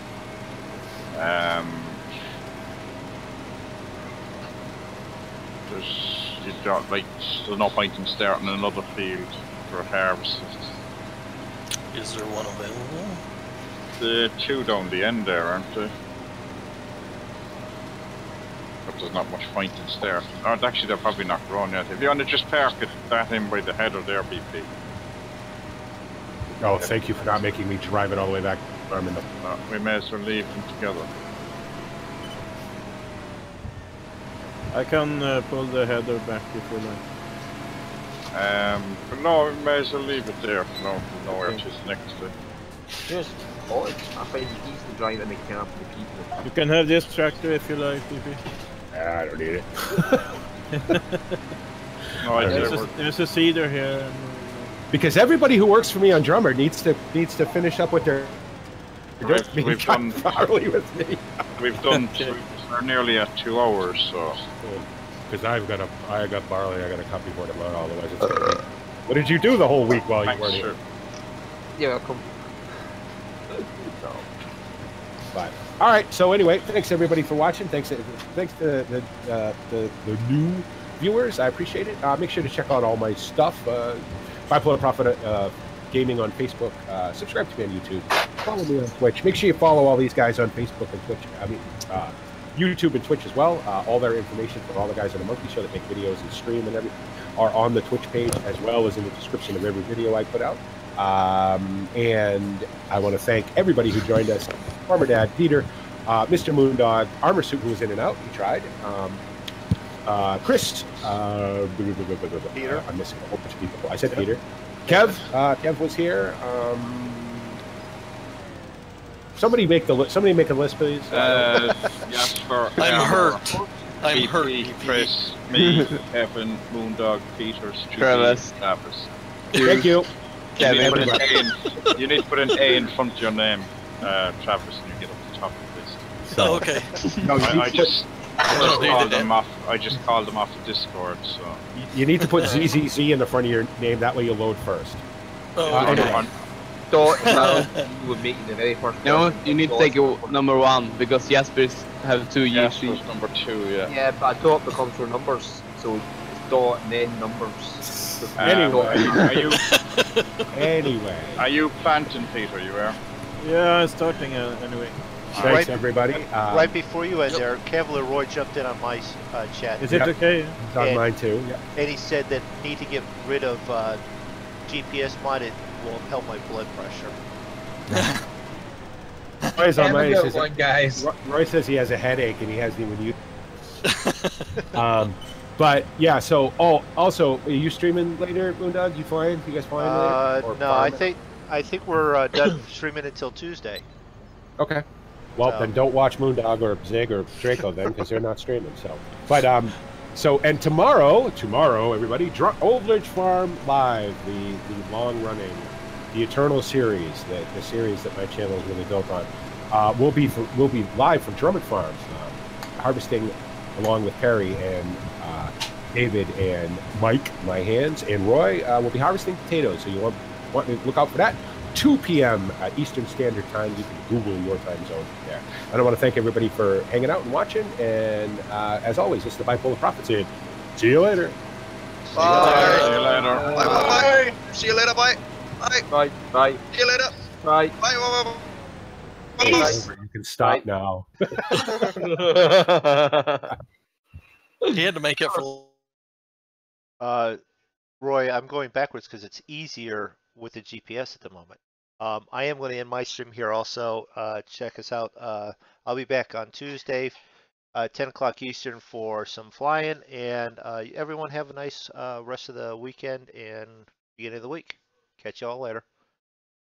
you don't like. There's no point in starting another field for harvest. Is there one available? The two down the end there, aren't they? But there's not much point in starting. Oh, actually, they're probably not grown yet. If you want to just park it that in by the header there, BP. Oh, thank you for not making me drive it all the way back. I'm in the... we may as well leave them together. I can pull the header back if you like. But no, we may as well leave it there. No, nowhere to next to. Just odd. I find it easy to drive and make camp for the people. You can have this tractor if you like, BP. I don't need it. No, there's a cedar here. Because everybody who works for me on Drummer needs to finish up with their. We've done barley with me. We've done. We're nearly at 2 hours, so. Because I got barley. I got a copy for tomorrow. Otherwise, it's gonna be... What did you do the whole week while you weren't here? Yeah, come. But all right. So anyway, thanks everybody for watching. Thanks to the new viewers. I appreciate it. Make sure to check out all my stuff. Bipolar Prophet Gaming on Facebook. Subscribe to me on YouTube. Follow me on Twitch. Make sure you follow all these guys on Facebook and Twitch. I mean, YouTube and Twitch as well. All their information for all the guys on the Monkey Show that make videos and stream and everything are on the Twitch page, as well as in the description of every video I put out. And I want to thank everybody who joined us. Farmer Dad, Peter, Mr. Moondog, Armor Suit, who was in and out. He tried. Chris. Peter. I'm missing a whole bunch of people. I said Peter. Kev. Kev was here. Somebody make the list. Somebody make a list, please. Jasper. I'm hurt. I'm hurt. Chris, me, Kevin, Moondog, Peter, Travis. Travis. Thank you. You need to put an A in front of your name, Travis, and you get up to the top of the list. So, okay. No, I just called them off the Discord. So you need to put ZZZ in the front of your name. That way you'll load first. Anyway. You would make the very first. No, you need to take number 1 because Jasper's have 2 usually. Number 2, yeah. Yeah, but dot becomes for numbers, so it's dot and then numbers. Anyway, are you planting, Peter? You are. Yeah, I'm starting anyway. Thanks, everybody. Right before you end there, Cavalier Roy jumped in on my chat. Is it okay? It's on mine too. Yeah. And he said that need to get rid of GPS mod. It will help my blood pressure. Roy's on mine. Have a good one, guys. Roy says he has a headache and he hasn't even used. But yeah, so also, are you streaming later, Moondog? You flying? You guys flying later? No, I think we're done streaming until Tuesday. Okay. Well, then don't watch Moondog or Zig or Draco then, because they're not streaming. So, but and tomorrow, everybody, Old Ridge Farm Live, the long-running, the Eternal series, the series that my channel is really built on, will be live from Drummond Farms, harvesting along with Perry and David and Mike, my hands, and Roy will be harvesting potatoes. So you want to look out for that. 2 p.m. Eastern Standard Time. You can Google your time zone there. And I want to thank everybody for hanging out and watching. And as always, this is the Bipolar Prophet saying, see you later. Bye. See you later. Bye. Bye. See you later. Bye. Bye. Bye. Bye. See you later. Bye. Bye. Bye. Bye. You can stop now. He had to make it for. Roy, I'm going backwards because it's easier with the GPS at the moment. I am going to end my stream here also. Check us out. I'll be back on Tuesday, 10 o'clock Eastern for some flying. And everyone have a nice rest of the weekend and beginning of the week. Catch you all later.